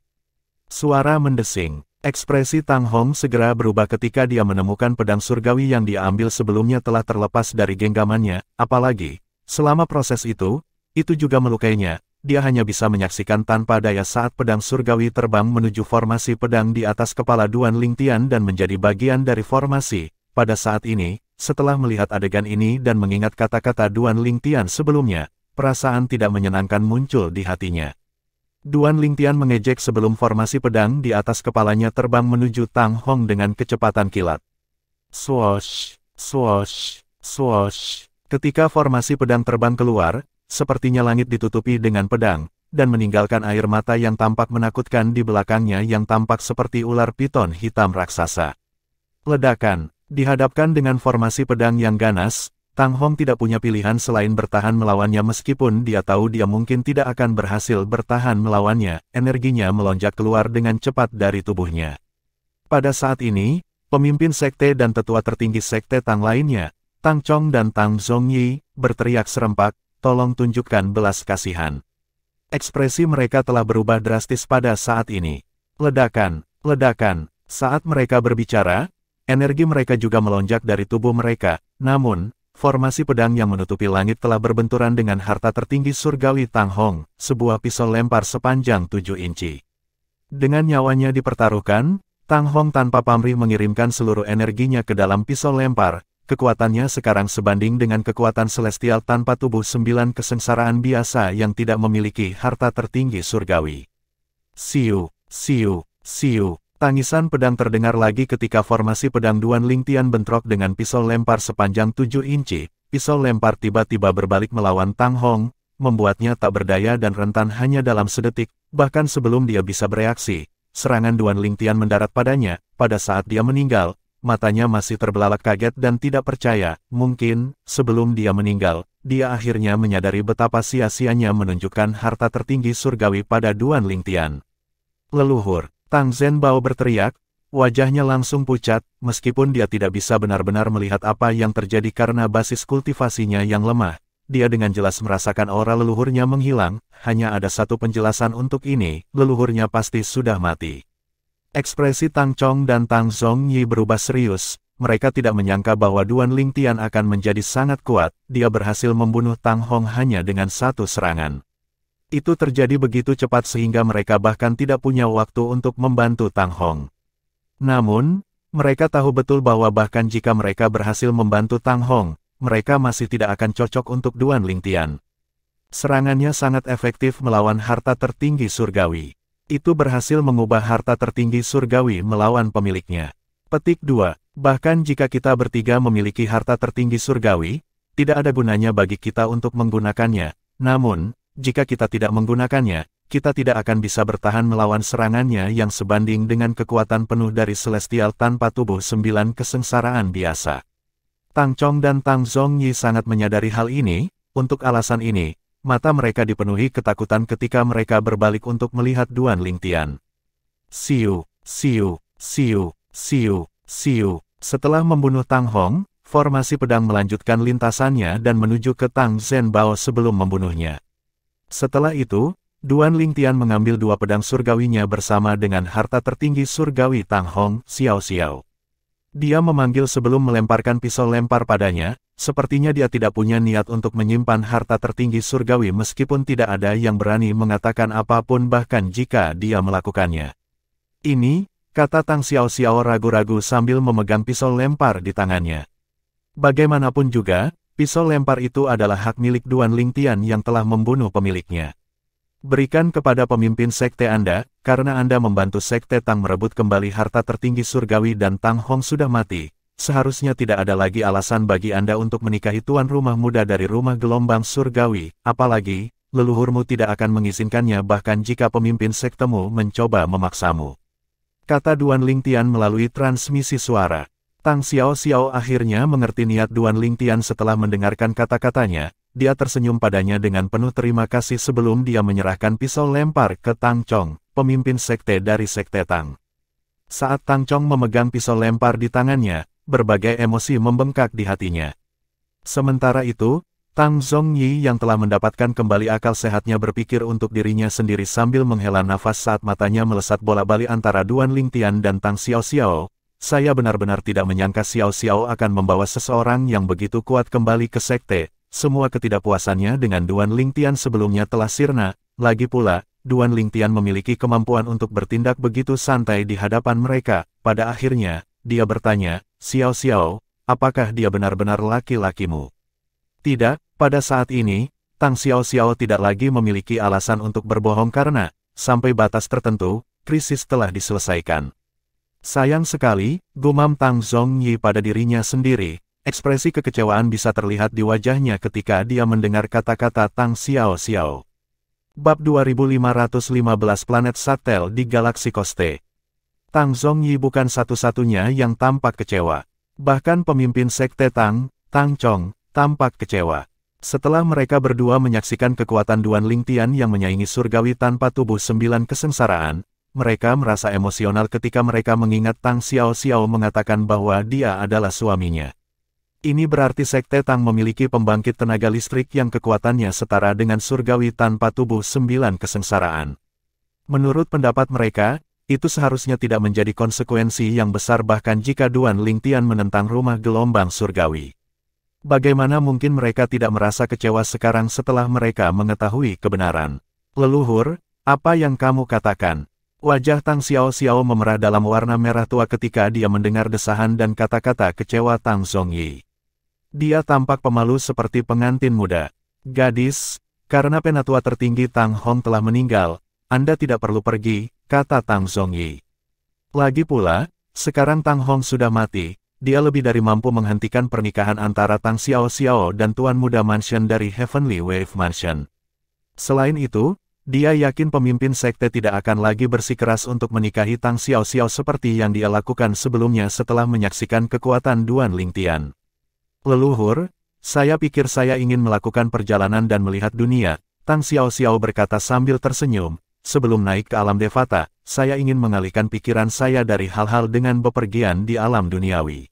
Speaker 1: Suara mendesing. Ekspresi Tang Hong segera berubah ketika dia menemukan pedang surgawi yang dia ambil sebelumnya telah terlepas dari genggamannya. Apalagi, selama proses itu juga melukainya. Dia hanya bisa menyaksikan tanpa daya saat pedang surgawi terbang menuju formasi pedang di atas kepala Duan Lingtian dan menjadi bagian dari formasi. Pada saat ini, setelah melihat adegan ini dan mengingat kata-kata Duan Lingtian sebelumnya, perasaan tidak menyenangkan muncul di hatinya. Duan Lingtian mengejek sebelum formasi pedang di atas kepalanya terbang menuju Tang Hong dengan kecepatan kilat. Swoosh, swoosh, swoosh. Ketika formasi pedang terbang keluar, sepertinya langit ditutupi dengan pedang, dan meninggalkan air mata yang tampak menakutkan di belakangnya yang tampak seperti ular piton hitam raksasa. Ledakan. Dihadapkan dengan formasi pedang yang ganas, Tang Hong tidak punya pilihan selain bertahan melawannya meskipun dia tahu dia mungkin tidak akan berhasil bertahan melawannya. Energinya melonjak keluar dengan cepat dari tubuhnya. Pada saat ini, pemimpin sekte dan tetua tertinggi sekte Tang lainnya, Tang Chong dan Tang Zhongyi, berteriak serempak, tolong tunjukkan belas kasihan. Ekspresi mereka telah berubah drastis pada saat ini. Ledakan, ledakan. Saat mereka berbicara, energi mereka juga melonjak dari tubuh mereka. Namun, formasi pedang yang menutupi langit telah berbenturan dengan harta tertinggi surgawi Tang Hong, sebuah pisau lempar sepanjang 7 inci. Dengan nyawanya dipertaruhkan, Tang Hong tanpa pamrih mengirimkan seluruh energinya ke dalam pisau lempar. Kekuatannya sekarang sebanding dengan kekuatan celestial tanpa tubuh 9 kesengsaraan biasa yang tidak memiliki harta tertinggi surgawi. Siu, siu, siu. Tangisan pedang terdengar lagi ketika formasi pedang Duan Lingtian bentrok dengan pisau lempar sepanjang 7 inci. Pisau lempar tiba-tiba berbalik melawan Tang Hong, membuatnya tak berdaya dan rentan hanya dalam sedetik. Bahkan sebelum dia bisa bereaksi, serangan Duan Lingtian mendarat padanya. Pada saat dia meninggal, matanya masih terbelalak kaget dan tidak percaya. Mungkin, sebelum dia meninggal, dia akhirnya menyadari betapa sia-sianya menunjukkan harta tertinggi surgawi pada Duan Lingtian. Leluhur. Tang Zhenbao berteriak, wajahnya langsung pucat, meskipun dia tidak bisa benar-benar melihat apa yang terjadi karena basis kultivasinya yang lemah. Dia dengan jelas merasakan aura leluhurnya menghilang, hanya ada satu penjelasan untuk ini, leluhurnya pasti sudah mati. Ekspresi Tang Chong dan Tang Zhongyi berubah serius, mereka tidak menyangka bahwa Duan Lingtian akan menjadi sangat kuat, dia berhasil membunuh Tang Hong hanya dengan satu serangan. Itu terjadi begitu cepat sehingga mereka bahkan tidak punya waktu untuk membantu Tang Hong. Namun, mereka tahu betul bahwa bahkan jika mereka berhasil membantu Tang Hong, mereka masih tidak akan cocok untuk Duan Lingtian. Serangannya sangat efektif melawan harta tertinggi surgawi. Itu berhasil mengubah harta tertinggi surgawi melawan pemiliknya. Petik 2. Bahkan jika kita bertiga memiliki harta tertinggi surgawi, tidak ada gunanya bagi kita untuk menggunakannya. Namun, jika kita tidak menggunakannya, kita tidak akan bisa bertahan melawan serangannya yang sebanding dengan kekuatan penuh dari Celestial tanpa tubuh 9 kesengsaraan biasa. Tang Chong dan Tang Zhongyi sangat menyadari hal ini. Untuk alasan ini, mata mereka dipenuhi ketakutan ketika mereka berbalik untuk melihat Duan Lingtian. Siu, siu, siu, siu, siu. Setelah membunuh Tang Hong, formasi pedang melanjutkan lintasannya dan menuju ke Tang Zhenbao sebelum membunuhnya. Setelah itu, Duan Lingtian mengambil 2 pedang surgawinya bersama dengan harta tertinggi surgawi Tang Hong, Xiao Xiao. Dia memanggil sebelum melemparkan pisau lempar padanya, sepertinya dia tidak punya niat untuk menyimpan harta tertinggi surgawi meskipun tidak ada yang berani mengatakan apapun bahkan jika dia melakukannya. Ini, kata Tang Xiao Xiao ragu-ragu sambil memegang pisau lempar di tangannya. Bagaimanapun juga, pisau lempar itu adalah hak milik Duan Lingtian yang telah membunuh pemiliknya. Berikan kepada pemimpin sekte Anda, karena Anda membantu sekte Tang merebut kembali harta tertinggi surgawi dan Tang Hong sudah mati. Seharusnya tidak ada lagi alasan bagi Anda untuk menikahi tuan rumah muda dari rumah gelombang surgawi, apalagi, leluhurmu tidak akan mengizinkannya bahkan jika pemimpin sektemu mencoba memaksamu. Kata Duan Lingtian melalui transmisi suara. Tang Xiao Xiao akhirnya mengerti niat Duan Lingtian setelah mendengarkan kata-katanya. Dia tersenyum padanya dengan penuh terima kasih sebelum dia menyerahkan pisau lempar ke Tang Chong, pemimpin sekte dari sekte Tang. Saat Tang Chong memegang pisau lempar di tangannya, berbagai emosi membengkak di hatinya. Sementara itu, Tang Zhongyi yang telah mendapatkan kembali akal sehatnya berpikir untuk dirinya sendiri sambil menghela nafas saat matanya melesat bola-balik antara Duan Lingtian dan Tang Xiao Xiao. Saya benar-benar tidak menyangka Xiao Xiao akan membawa seseorang yang begitu kuat kembali ke sekte. Semua ketidakpuasannya dengan Duan Lingtian sebelumnya telah sirna, lagi pula, Duan Lingtian memiliki kemampuan untuk bertindak begitu santai di hadapan mereka. Pada akhirnya, dia bertanya, Xiao Xiao, apakah dia benar-benar laki-lakimu? Tidak, pada saat ini, Tang Xiao Xiao tidak lagi memiliki alasan untuk berbohong karena, sampai batas tertentu, krisis telah diselesaikan. Sayang sekali, gumam Tang Zhongyi pada dirinya sendiri. Ekspresi kekecewaan bisa terlihat di wajahnya ketika dia mendengar kata-kata Tang Xiao Xiao. Bab 2515 Planet Saktel di Galaksi Koste. Tang Zhongyi bukan satu-satunya yang tampak kecewa. Bahkan pemimpin sekte Tang, Tang Chong, tampak kecewa. Setelah mereka berdua menyaksikan kekuatan Duan Lingtian yang menyaingi surgawi tanpa tubuh 9 kesengsaraan, mereka merasa emosional ketika mereka mengingat Tang Xiao Xiao mengatakan bahwa dia adalah suaminya. Ini berarti sekte Tang memiliki pembangkit tenaga listrik yang kekuatannya setara dengan surgawi tanpa tubuh 9 kesengsaraan. Menurut pendapat mereka, itu seharusnya tidak menjadi konsekuensi yang besar bahkan jika Duan Lingtian menentang rumah gelombang surgawi. Bagaimana mungkin mereka tidak merasa kecewa sekarang setelah mereka mengetahui kebenaran? Leluhur, apa yang kamu katakan? Wajah Tang Xiao Xiao memerah dalam warna merah tua ketika dia mendengar desahan dan kata-kata kecewa Tang Zhongyi. Dia tampak pemalu seperti pengantin muda. Gadis, karena penatua tertinggi Tang Hong telah meninggal, Anda tidak perlu pergi, kata Tang Zhongyi. Lagi pula, sekarang Tang Hong sudah mati, dia lebih dari mampu menghentikan pernikahan antara Tang Xiao Xiao dan Tuan Muda Mansion dari Heavenly Wave Mansion. Selain itu, dia yakin pemimpin sekte tidak akan lagi bersikeras untuk menikahi Tang Xiao Xiao seperti yang dia lakukan sebelumnya setelah menyaksikan kekuatan Duan Lingtian. Leluhur, saya pikir saya ingin melakukan perjalanan dan melihat dunia, Tang Xiao Xiao berkata sambil tersenyum. Sebelum naik ke alam Devata, saya ingin mengalihkan pikiran saya dari hal-hal dengan bepergian di alam duniawi.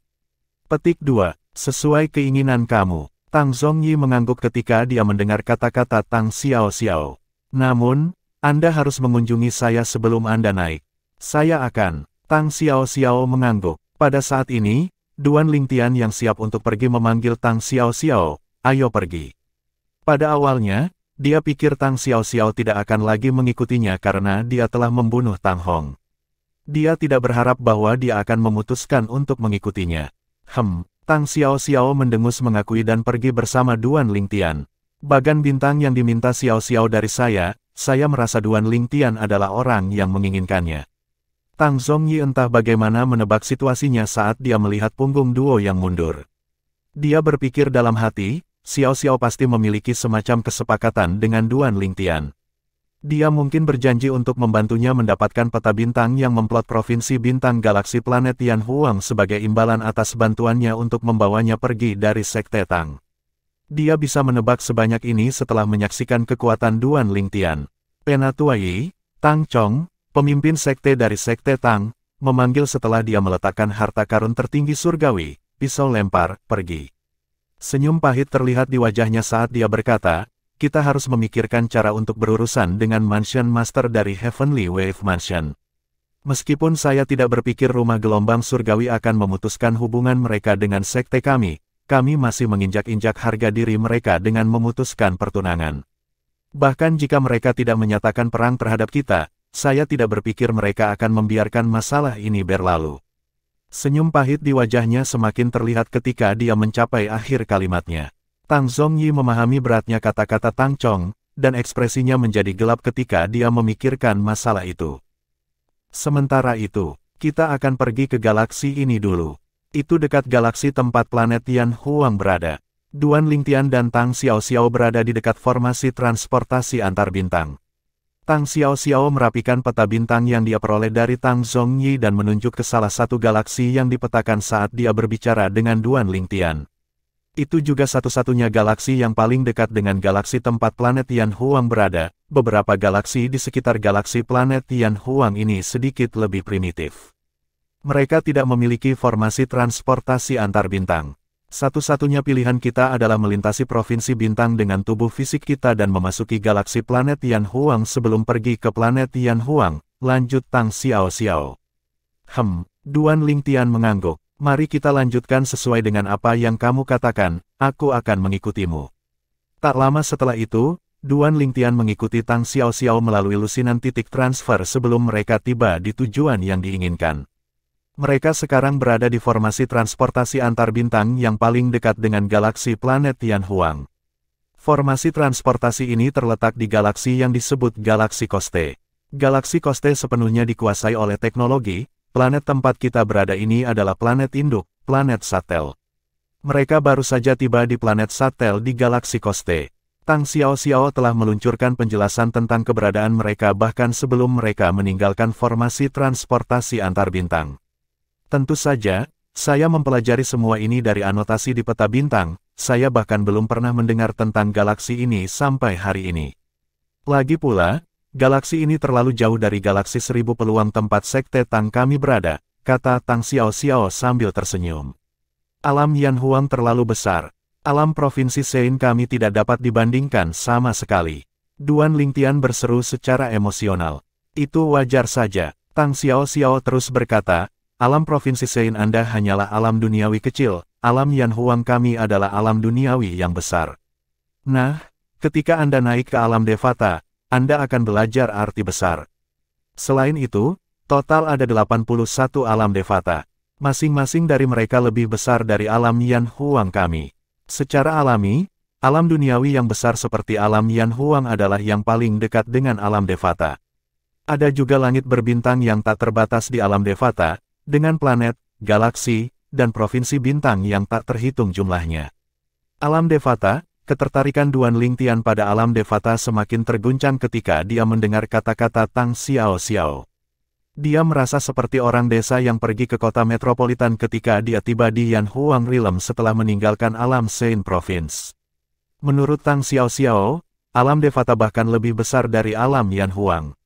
Speaker 1: Petik 2. Sesuai keinginan kamu. Tang Zhongyi mengangguk ketika dia mendengar kata-kata Tang Xiao Xiao. Namun, Anda harus mengunjungi saya sebelum Anda naik. Saya akan. Tang Xiao Xiao mengangguk. Pada saat ini, Duan Lingtian yang siap untuk pergi memanggil Tang Xiao Xiao, ayo pergi. Pada awalnya, dia pikir Tang Xiao Xiao tidak akan lagi mengikutinya karena dia telah membunuh Tang Hong. Dia tidak berharap bahwa dia akan memutuskan untuk mengikutinya. Tang Xiao Xiao mendengus mengakui dan pergi bersama Duan Lingtian. Bagan bintang yang diminta Xiao Xiao dari saya merasa Duan Lingtian adalah orang yang menginginkannya. Tang Zhongyi entah bagaimana menebak situasinya saat dia melihat punggung duo yang mundur. Dia berpikir dalam hati, Xiao Xiao pasti memiliki semacam kesepakatan dengan Duan Lingtian. Dia mungkin berjanji untuk membantunya mendapatkan peta bintang yang memplot provinsi bintang galaksi planet Yan Huang sebagai imbalan atas bantuannya untuk membawanya pergi dari Sekte Tang. Dia bisa menebak sebanyak ini setelah menyaksikan kekuatan Duan Lingtian. Penatua Yi, Tang Chong, pemimpin sekte dari Sekte Tang, memanggil setelah dia meletakkan harta karun tertinggi surgawi, pisau lempar, pergi. Senyum pahit terlihat di wajahnya saat dia berkata, kita harus memikirkan cara untuk berurusan dengan Mansion Master dari Heavenly Wave Mansion. Meskipun saya tidak berpikir rumah gelombang surgawi akan memutuskan hubungan mereka dengan sekte kami masih menginjak-injak harga diri mereka dengan memutuskan pertunangan. Bahkan jika mereka tidak menyatakan perang terhadap kita, saya tidak berpikir mereka akan membiarkan masalah ini berlalu. Senyum pahit di wajahnya semakin terlihat ketika dia mencapai akhir kalimatnya. Tang Zhongyi memahami beratnya kata-kata Tang Chong, dan ekspresinya menjadi gelap ketika dia memikirkan masalah itu. Sementara itu, kita akan pergi ke galaksi ini dulu. Itu dekat galaksi tempat planet Yan Huang berada. Duan Lingtian dan Tang Xiao Xiao berada di dekat formasi transportasi antar bintang. Tang Xiao Xiao merapikan peta bintang yang dia peroleh dari Tang Zhongyi dan menunjuk ke salah satu galaksi yang dipetakan saat dia berbicara dengan Duan Lingtian. Itu juga satu-satunya galaksi yang paling dekat dengan galaksi tempat planet Yan Huang berada. Beberapa galaksi di sekitar galaksi planet Yan Huang ini sedikit lebih primitif. Mereka tidak memiliki formasi transportasi antar bintang. Satu-satunya pilihan kita adalah melintasi provinsi bintang dengan tubuh fisik kita dan memasuki galaksi planet Yan Huang sebelum pergi ke planet Yan Huang, lanjut Tang Xiao Xiao. Duan Lingtian mengangguk. Mari kita lanjutkan sesuai dengan apa yang kamu katakan, aku akan mengikutimu. Tak lama setelah itu, Duan Lingtian mengikuti Tang Xiao Xiao melalui lusinan titik transfer sebelum mereka tiba di tujuan yang diinginkan. Mereka sekarang berada di formasi transportasi antar bintang yang paling dekat dengan galaksi planet Yan Huang. Formasi transportasi ini terletak di galaksi yang disebut Galaksi Koste. Galaksi Koste sepenuhnya dikuasai oleh teknologi. Planet tempat kita berada ini adalah planet induk, planet Satel. Mereka baru saja tiba di planet Satel di Galaksi Koste. Tang Xiao Xiao telah meluncurkan penjelasan tentang keberadaan mereka bahkan sebelum mereka meninggalkan formasi transportasi antar bintang. Tentu saja, saya mempelajari semua ini dari anotasi di peta bintang, saya bahkan belum pernah mendengar tentang galaksi ini sampai hari ini. Lagi pula, galaksi ini terlalu jauh dari galaksi 1000 peluang tempat sekte Tang kami berada, kata Tang Xiao Xiao sambil tersenyum. Alam Yan Huang terlalu besar. Alam provinsi Sein kami tidak dapat dibandingkan sama sekali. Duan Lingtian berseru secara emosional. Itu wajar saja. Tang Xiao Xiao terus berkata, alam provinsi Sein Anda hanyalah alam duniawi kecil, alam Yan Huang kami adalah alam duniawi yang besar. Nah, ketika Anda naik ke alam Devata, Anda akan belajar arti besar. Selain itu, total ada 81 alam Devata. Masing-masing dari mereka lebih besar dari alam Yan Huang kami. Secara alami, alam duniawi yang besar seperti alam Yan Huang adalah yang paling dekat dengan alam Devata. Ada juga langit berbintang yang tak terbatas di alam Devata, dengan planet, galaksi, dan provinsi bintang yang tak terhitung jumlahnya. Alam Devata. Ketertarikan Duan Lingtian pada alam Devata semakin terguncang ketika dia mendengar kata-kata Tang Xiao Xiao. Dia merasa seperti orang desa yang pergi ke kota metropolitan ketika dia tiba di Yan Huang Realm setelah meninggalkan alam Sein Province. Menurut Tang Xiao Xiao, alam Devata bahkan lebih besar dari alam Yan Huang.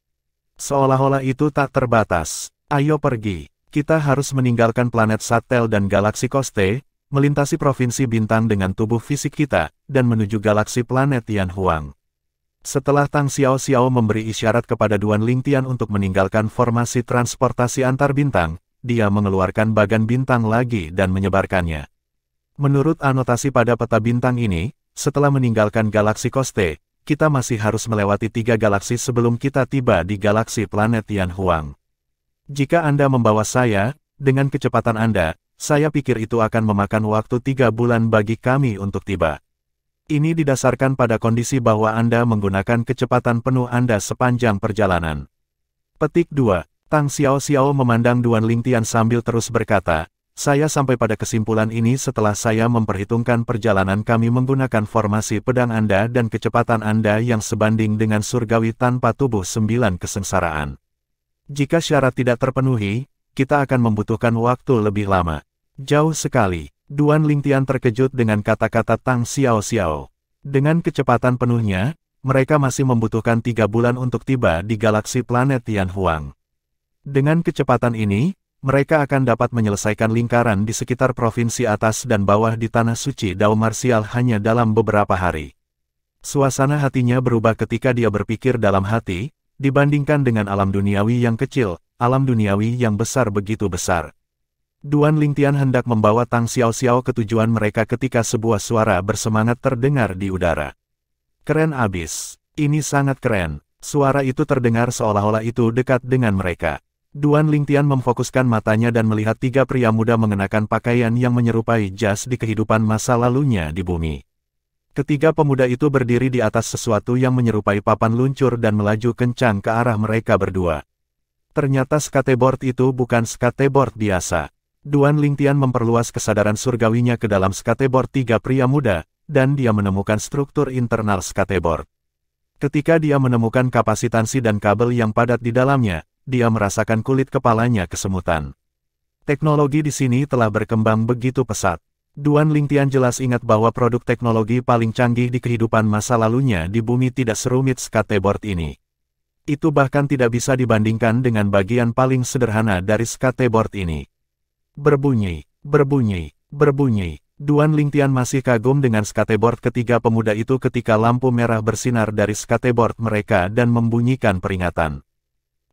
Speaker 1: Seolah-olah itu tak terbatas. Ayo pergi. Kita harus meninggalkan planet Satel dan galaksi Koste, melintasi provinsi bintang dengan tubuh fisik kita, dan menuju galaksi planet Yan Huang. Setelah Tang Xiao Xiao memberi isyarat kepada Duan Lingtian untuk meninggalkan formasi transportasi antar bintang, dia mengeluarkan bagan bintang lagi dan menyebarkannya. Menurut anotasi pada peta bintang ini, setelah meninggalkan galaksi Koste, kita masih harus melewati 3 galaksi sebelum kita tiba di galaksi planet Yan Huang. Jika Anda membawa saya, dengan kecepatan Anda, saya pikir itu akan memakan waktu 3 bulan bagi kami untuk tiba. Ini didasarkan pada kondisi bahwa Anda menggunakan kecepatan penuh Anda sepanjang perjalanan. Petik 2. Tang Xiao Xiao memandang Duan Lingtian sambil terus berkata, saya sampai pada kesimpulan ini setelah saya memperhitungkan perjalanan kami menggunakan formasi pedang Anda dan kecepatan Anda yang sebanding dengan surgawi tanpa tubuh 9 kesengsaraan. Jika syarat tidak terpenuhi, kita akan membutuhkan waktu lebih lama. Jauh sekali. Duan Lingtian terkejut dengan kata-kata Tang Xiao Xiao. Dengan kecepatan penuhnya, mereka masih membutuhkan 3 bulan untuk tiba di galaksi planet Tianhuang. Dengan kecepatan ini, mereka akan dapat menyelesaikan lingkaran di sekitar provinsi atas dan bawah di Tanah Suci Dao Marsial hanya dalam beberapa hari. Suasana hatinya berubah ketika dia berpikir dalam hati, dibandingkan dengan alam duniawi yang kecil, alam duniawi yang besar begitu besar. Duan Lingtian hendak membawa Tang Xiao Xiao ke tujuan mereka ketika sebuah suara bersemangat terdengar di udara. Keren abis. Ini sangat keren. Suara itu terdengar seolah-olah itu dekat dengan mereka. Duan Lingtian memfokuskan matanya dan melihat 3 pria muda mengenakan pakaian yang menyerupai jas di kehidupan masa lalunya di bumi. Ketiga pemuda itu berdiri di atas sesuatu yang menyerupai papan luncur dan melaju kencang ke arah mereka berdua. Ternyata skateboard itu bukan skateboard biasa. Duan Lingtian memperluas kesadaran surgawinya ke dalam skateboard 3 pria muda, dan dia menemukan struktur internal skateboard. Ketika dia menemukan kapasitansi dan kabel yang padat di dalamnya, dia merasakan kulit kepalanya kesemutan. Teknologi di sini telah berkembang begitu pesat. Duan Lingtian jelas ingat bahwa produk teknologi paling canggih di kehidupan masa lalunya di bumi tidak serumit skateboard ini. Itu bahkan tidak bisa dibandingkan dengan bagian paling sederhana dari skateboard ini. Berbunyi, berbunyi, berbunyi. Duan Lingtian masih kagum dengan skateboard ketiga pemuda itu ketika lampu merah bersinar dari skateboard mereka dan membunyikan peringatan.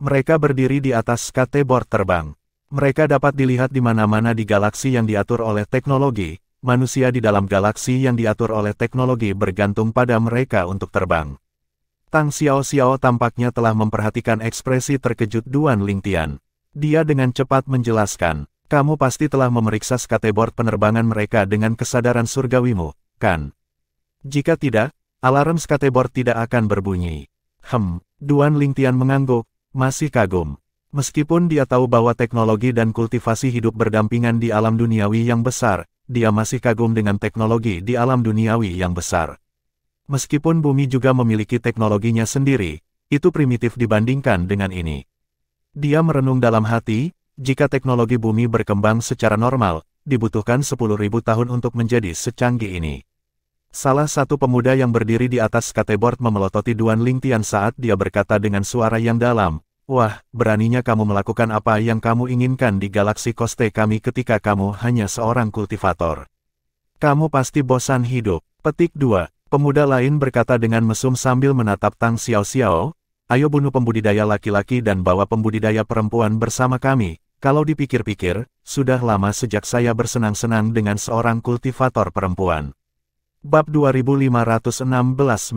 Speaker 1: Mereka berdiri di atas skateboard terbang. Mereka dapat dilihat di mana-mana di galaksi yang diatur oleh teknologi. Manusia di dalam galaksi yang diatur oleh teknologi bergantung pada mereka untuk terbang. Tang Xiao Xiao tampaknya telah memperhatikan ekspresi terkejut Duan Lingtian. Dia dengan cepat menjelaskan, kamu pasti telah memeriksa skateboard penerbangan mereka dengan kesadaran surgawimu, kan? Jika tidak, alarm skateboard tidak akan berbunyi. Duan Lingtian mengangguk. Masih kagum. Meskipun dia tahu bahwa teknologi dan kultivasi hidup berdampingan di alam duniawi yang besar, dia masih kagum dengan teknologi di alam duniawi yang besar. Meskipun bumi juga memiliki teknologinya sendiri, itu primitif dibandingkan dengan ini. Dia merenung dalam hati, jika teknologi bumi berkembang secara normal, dibutuhkan 10.000 tahun untuk menjadi secanggih ini. Salah satu pemuda yang berdiri di atas skateboard memelototi Duan Lingtian saat dia berkata dengan suara yang dalam, wah, beraninya kamu melakukan apa yang kamu inginkan di galaksi koste kami ketika kamu hanya seorang kultivator. Kamu pasti bosan hidup. Petik 2. Pemuda lain berkata dengan mesum sambil menatap Tang Xiao Xiao, ayo bunuh pembudidaya laki-laki dan bawa pembudidaya perempuan bersama kami. Kalau dipikir-pikir, sudah lama sejak saya bersenang-senang dengan seorang kultivator perempuan. Bab 2516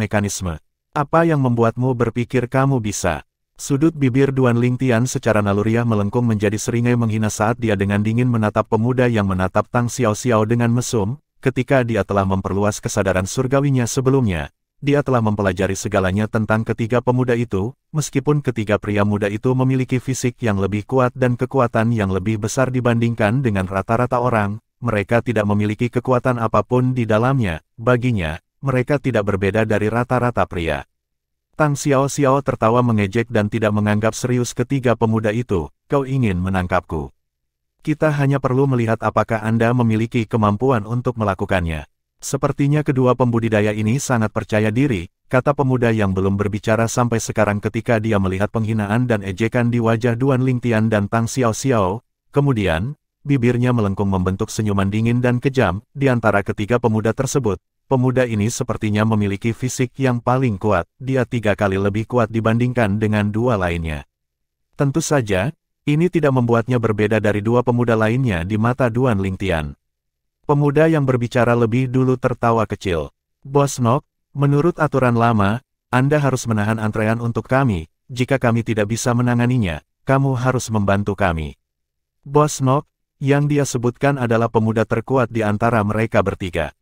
Speaker 1: Mekanisme. Apa yang membuatmu berpikir kamu bisa? Sudut bibir Duan Lingtian secara naluriah melengkung menjadi seringai menghina saat dia dengan dingin menatap pemuda yang menatap Tang Xiao Xiao dengan mesum. Ketika dia telah memperluas kesadaran surgawinya sebelumnya, dia telah mempelajari segalanya tentang ketiga pemuda itu, meskipun ketiga pria muda itu memiliki fisik yang lebih kuat dan kekuatan yang lebih besar dibandingkan dengan rata-rata orang. Mereka tidak memiliki kekuatan apapun di dalamnya, baginya, mereka tidak berbeda dari rata-rata pria. Tang Xiao Xiao tertawa mengejek dan tidak menganggap serius ketiga pemuda itu, kau ingin menangkapku. Kita hanya perlu melihat apakah Anda memiliki kemampuan untuk melakukannya. Sepertinya kedua pembudidaya ini sangat percaya diri, kata pemuda yang belum berbicara sampai sekarang ketika dia melihat penghinaan dan ejekan di wajah Duan Lingtian dan Tang Xiao Xiao, kemudian, bibirnya melengkung membentuk senyuman dingin dan kejam. Di antara ketiga pemuda tersebut, pemuda ini sepertinya memiliki fisik yang paling kuat. Dia 3 kali lebih kuat dibandingkan dengan 2 lainnya. Tentu saja, ini tidak membuatnya berbeda dari 2 pemuda lainnya di mata Duan Lingtian. Pemuda yang berbicara lebih dulu tertawa kecil. Bos Nok, menurut aturan lama, Anda harus menahan antrean untuk kami. Jika kami tidak bisa menanganinya, kamu harus membantu kami. Bos Nok, yang dia sebutkan adalah pemuda terkuat di antara mereka bertiga.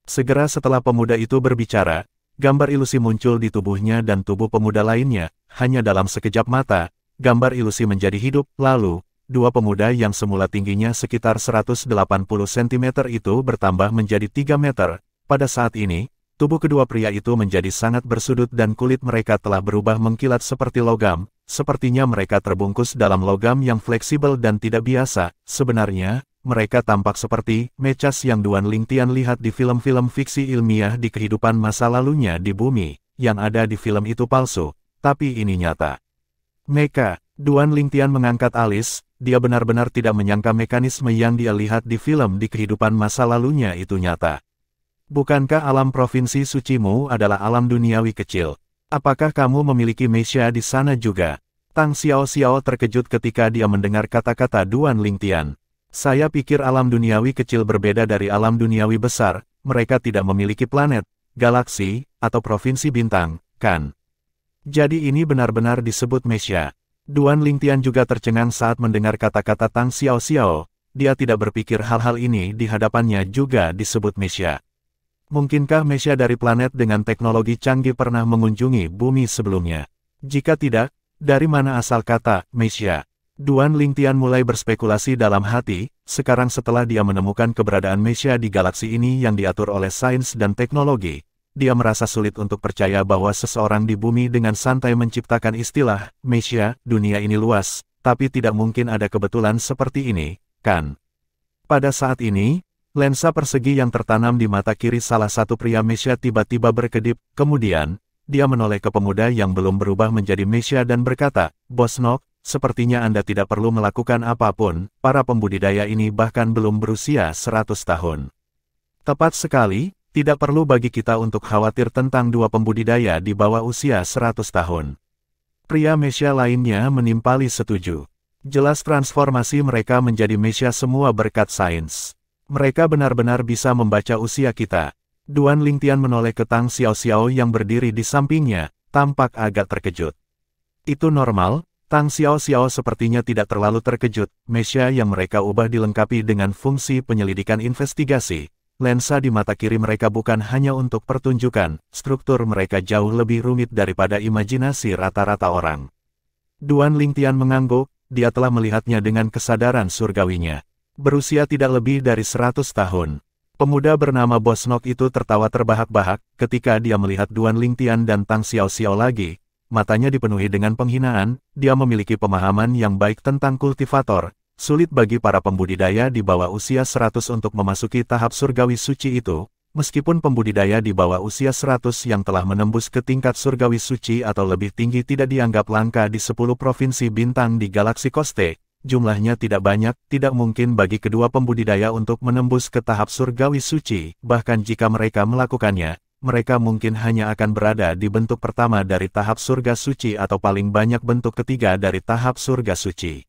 Speaker 1: Segera setelah pemuda itu berbicara, gambar ilusi muncul di tubuhnya dan tubuh pemuda lainnya. Hanya dalam sekejap mata, gambar ilusi menjadi hidup. Lalu, dua pemuda yang semula tingginya sekitar 180 cm itu bertambah menjadi 3 meter. Pada saat ini, tubuh kedua pria itu menjadi sangat bersudut dan kulit mereka telah berubah mengkilat seperti logam. Sepertinya mereka terbungkus dalam logam yang fleksibel dan tidak biasa. Sebenarnya, mereka tampak seperti mechas yang Duan Lingtian lihat di film-film fiksi ilmiah di kehidupan masa lalunya di bumi. Yang ada di film itu palsu, tapi ini nyata. Mecha, Duan Lingtian mengangkat alis, dia benar-benar tidak menyangka mekanisme yang dia lihat di film di kehidupan masa lalunya itu nyata. Bukankah alam provinsi sucimu adalah alam duniawi kecil? Apakah kamu memiliki mecha di sana juga? Tang Xiao terkejut ketika dia mendengar kata-kata Duan Lingtian. Saya pikir alam duniawi kecil berbeda dari alam duniawi besar, mereka tidak memiliki planet, galaksi, atau provinsi bintang, kan? Jadi ini benar-benar disebut mecha. Duan Lingtian juga tercengang saat mendengar kata-kata Tang Xiao. Dia tidak berpikir hal-hal ini di hadapannya juga disebut mecha. Mungkinkah mecha dari planet dengan teknologi canggih pernah mengunjungi bumi sebelumnya? Jika tidak, dari mana asal kata mecha? Duan Lingtian mulai berspekulasi dalam hati, sekarang setelah dia menemukan keberadaan mecha di galaksi ini yang diatur oleh sains dan teknologi, dia merasa sulit untuk percaya bahwa seseorang di bumi dengan santai menciptakan istilah mecha. Dunia ini luas, tapi tidak mungkin ada kebetulan seperti ini, kan? Pada saat ini, lensa persegi yang tertanam di mata kiri salah satu pria mecha tiba-tiba berkedip, kemudian, dia menoleh ke pemuda yang belum berubah menjadi mecha dan berkata, Bos Nok, sepertinya Anda tidak perlu melakukan apapun, para pembudidaya ini bahkan belum berusia 100 tahun. Tepat sekali, tidak perlu bagi kita untuk khawatir tentang dua pembudidaya di bawah usia 100 tahun. Pria mecha lainnya menimpali setuju. Jelas transformasi mereka menjadi mecha semua berkat sains. Mereka benar-benar bisa membaca usia kita. Duan Lingtian menoleh ke Tang Xiao yang berdiri di sampingnya, tampak agak terkejut. Itu normal, Tang Xiao sepertinya tidak terlalu terkejut. Mecha yang mereka ubah dilengkapi dengan fungsi penyelidikan investigasi. Lensa di mata kiri mereka bukan hanya untuk pertunjukan, struktur mereka jauh lebih rumit daripada imajinasi rata-rata orang. Duan Lingtian mengangguk, dia telah melihatnya dengan kesadaran surgawinya. Berusia tidak lebih dari 100 tahun. Pemuda bernama Bos Nok itu tertawa terbahak-bahak ketika dia melihat Duan Lingtian dan Tang Xiao lagi. Matanya dipenuhi dengan penghinaan, dia memiliki pemahaman yang baik tentang kultivator. Sulit bagi para pembudidaya di bawah usia 100 untuk memasuki tahap surgawi suci itu, meskipun pembudidaya di bawah usia 100 yang telah menembus ke tingkat surgawi suci atau lebih tinggi tidak dianggap langka di 10 provinsi bintang di galaksi Koste, jumlahnya tidak banyak, tidak mungkin bagi kedua pembudidaya untuk menembus ke tahap surgawi suci, bahkan jika mereka melakukannya, mereka mungkin hanya akan berada di bentuk pertama dari tahap surga suci atau paling banyak bentuk ketiga dari tahap surga suci.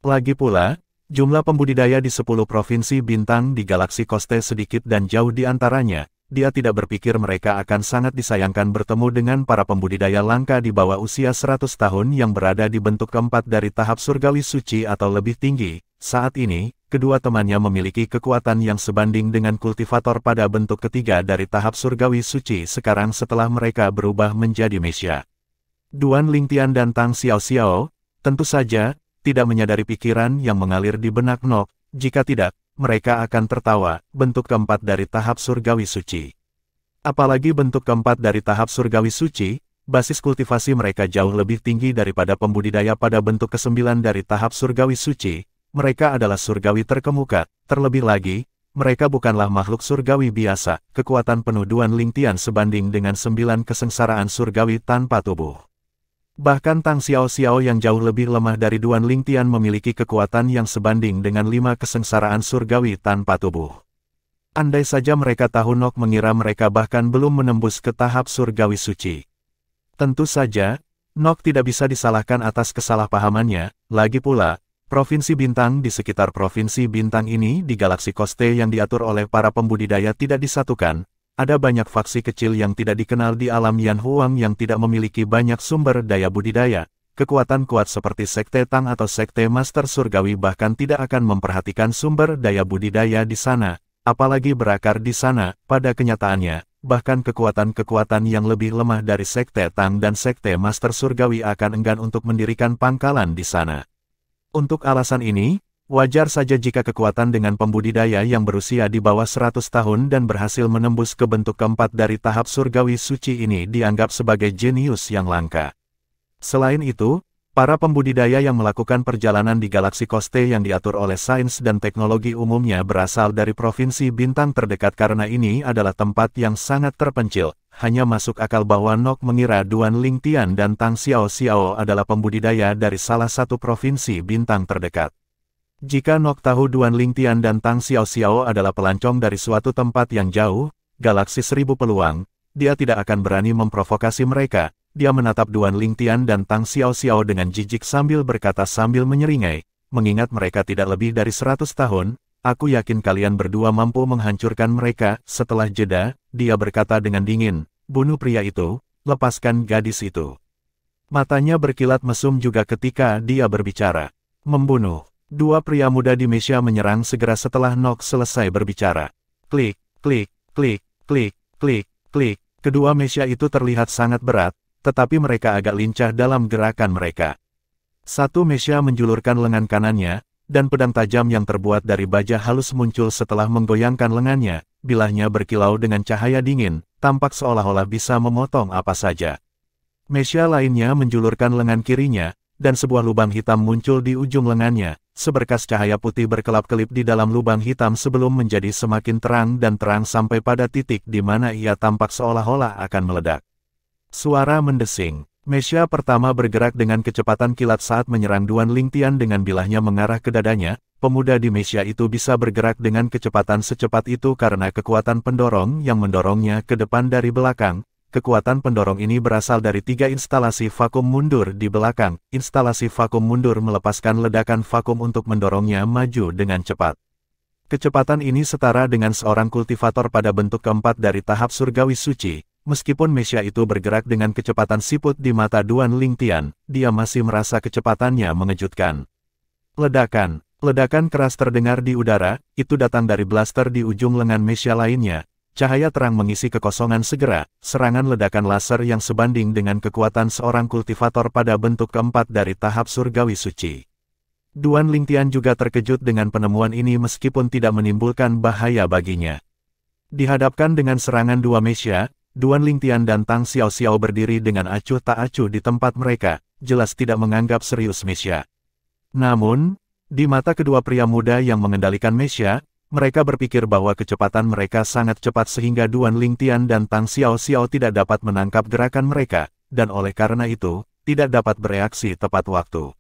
Speaker 1: Lagi pula, jumlah pembudidaya di 10 provinsi bintang di galaksi Koste sedikit dan jauh di antaranya, dia tidak berpikir mereka akan sangat disayangkan bertemu dengan para pembudidaya langka di bawah usia 100 tahun yang berada di bentuk keempat dari tahap surgawi suci atau lebih tinggi. Saat ini, kedua temannya memiliki kekuatan yang sebanding dengan kultivator pada bentuk ketiga dari tahap surgawi suci sekarang setelah mereka berubah menjadi mecha. Duan Lingtian dan Tang Xiao, tentu saja, tidak menyadari pikiran yang mengalir di benak Nok, jika tidak, mereka akan tertawa, bentuk keempat dari tahap surgawi suci. Apalagi bentuk keempat dari tahap surgawi suci, basis kultivasi mereka jauh lebih tinggi daripada pembudidaya pada bentuk ke-9 dari tahap surgawi suci, mereka adalah surgawi terkemuka, terlebih lagi, mereka bukanlah makhluk surgawi biasa, kekuatan penuh Duan Lingtian sebanding dengan 9 kesengsaraan surgawi tanpa tubuh. Bahkan Tang Xiao yang jauh lebih lemah dari Duan Lingtian memiliki kekuatan yang sebanding dengan 5 kesengsaraan surgawi tanpa tubuh. Andai saja mereka tahu Nok mengira mereka bahkan belum menembus ke tahap surgawi suci. Tentu saja, Nok tidak bisa disalahkan atas kesalahpahamannya, lagi pula, provinsi bintang di sekitar provinsi bintang ini di galaksi Koste yang diatur oleh para pembudidaya tidak disatukan. Ada banyak faksi kecil yang tidak dikenal di alam Yan Huang yang tidak memiliki banyak sumber daya budidaya. Kekuatan kuat seperti Sekte Tang atau Sekte Master Surgawi bahkan tidak akan memperhatikan sumber daya budidaya di sana. apalagi berakar di sana. Pada kenyataannya, bahkan kekuatan-kekuatan yang lebih lemah dari Sekte Tang dan Sekte Master Surgawi akan enggan untuk mendirikan pangkalan di sana. Untuk alasan ini, wajar saja jika kekuatan dengan pembudidaya yang berusia di bawah 100 tahun dan berhasil menembus ke bentuk keempat dari tahap surgawi suci ini dianggap sebagai jenius yang langka. Selain itu, para pembudidaya yang melakukan perjalanan di galaksi Koste yang diatur oleh sains dan teknologi umumnya berasal dari provinsi bintang terdekat karena ini adalah tempat yang sangat terpencil. Hanya masuk akal bahwa Nok mengira Duan Lingtian dan Tang Xiao Xiao adalah pembudidaya dari salah satu provinsi bintang terdekat. Jika Nok tahu Duan Lingtian dan Tang Xiao Xiao adalah pelancong dari suatu tempat yang jauh, galaksi 1000 peluang, dia tidak akan berani memprovokasi mereka. Dia menatap Duan Lingtian dan Tang Xiao Xiao dengan jijik sambil berkata sambil menyeringai, mengingat mereka tidak lebih dari 100 tahun, aku yakin kalian berdua mampu menghancurkan mereka. Setelah jeda, dia berkata dengan dingin, bunuh pria itu, lepaskan gadis itu. Matanya berkilat mesum juga ketika dia berbicara. Membunuh. Dua pria muda di Mesia menyerang segera setelah Nok selesai berbicara. Klik, klik, klik, klik, klik, klik. Kedua Mesia itu terlihat sangat berat, tetapi mereka agak lincah dalam gerakan mereka. Satu Mesia menjulurkan lengan kanannya, dan pedang tajam yang terbuat dari baja halus muncul setelah menggoyangkan lengannya. Bilahnya berkilau dengan cahaya dingin, tampak seolah-olah bisa memotong apa saja. Mesia lainnya menjulurkan lengan kirinya, dan sebuah lubang hitam muncul di ujung lengannya. Seberkas cahaya putih berkelap-kelip di dalam lubang hitam sebelum menjadi semakin terang dan terang sampai pada titik di mana ia tampak seolah-olah akan meledak. Suara mendesing. Mesia pertama bergerak dengan kecepatan kilat saat menyerang Duan Lingtian dengan bilahnya mengarah ke dadanya. Pemuda di Mesia itu bisa bergerak dengan kecepatan secepat itu karena kekuatan pendorong yang mendorongnya ke depan dari belakang. Kekuatan pendorong ini berasal dari 3 instalasi vakum mundur di belakang. Instalasi vakum mundur melepaskan ledakan vakum untuk mendorongnya maju dengan cepat. Kecepatan ini setara dengan seorang kultivator pada bentuk keempat dari tahap surgawi suci. Meskipun Mesia itu bergerak dengan kecepatan siput di mata Duan Lingtian, dia masih merasa kecepatannya mengejutkan. Ledakan. Ledakan keras terdengar di udara, itu datang dari blaster di ujung lengan Mesia lainnya. Cahaya terang mengisi kekosongan segera, serangan ledakan laser yang sebanding dengan kekuatan seorang kultivator pada bentuk keempat dari tahap surgawi suci. Duan Lingtian juga terkejut dengan penemuan ini meskipun tidak menimbulkan bahaya baginya. Dihadapkan dengan serangan dua Mesia, Duan Lingtian dan Tang Xiao Xiao berdiri dengan acuh tak acuh di tempat mereka, jelas tidak menganggap serius Mesia. Namun, di mata kedua pria muda yang mengendalikan Mesia, mereka berpikir bahwa kecepatan mereka sangat cepat sehingga Duan Lingtian dan Tang Xiao Xiao tidak dapat menangkap gerakan mereka, dan oleh karena itu, tidak dapat bereaksi tepat waktu.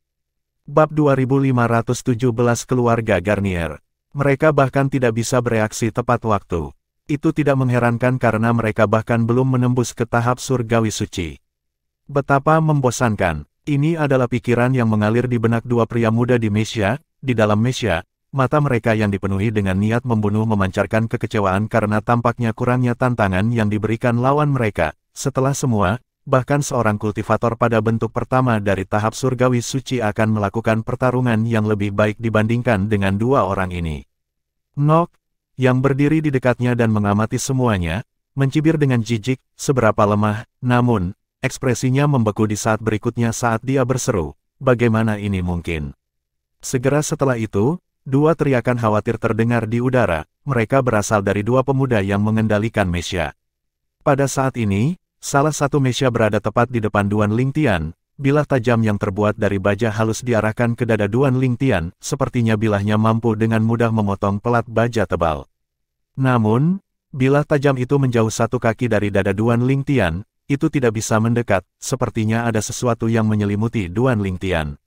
Speaker 1: Bab 2517 Keluarga Garnier. Mereka bahkan tidak bisa bereaksi tepat waktu. Itu tidak mengherankan karena mereka bahkan belum menembus ke tahap surgawi suci. Betapa membosankan. Ini adalah pikiran yang mengalir di benak dua pria muda di Mesia. Di dalam Mesia, mata mereka yang dipenuhi dengan niat membunuh memancarkan kekecewaan karena tampaknya kurangnya tantangan yang diberikan lawan mereka. Setelah semua, bahkan seorang kultivator pada bentuk pertama dari tahap surgawi suci akan melakukan pertarungan yang lebih baik dibandingkan dengan dua orang ini. Nok, yang berdiri di dekatnya dan mengamati semuanya, mencibir dengan jijik, seberapa lemah, namun, ekspresinya membeku di saat berikutnya saat dia berseru, bagaimana ini mungkin? Segera setelah itu, dua teriakan khawatir terdengar di udara, mereka berasal dari dua pemuda yang mengendalikan Mesia. Pada saat ini, salah satu Mesia berada tepat di depan Duan Lingtian, bilah tajam yang terbuat dari baja halus diarahkan ke dada Duan Lingtian, sepertinya bilahnya mampu dengan mudah memotong pelat baja tebal. Namun, bilah tajam itu menjauh 1 kaki dari dada Duan Lingtian, itu tidak bisa mendekat, sepertinya ada sesuatu yang menyelimuti Duan Lingtian.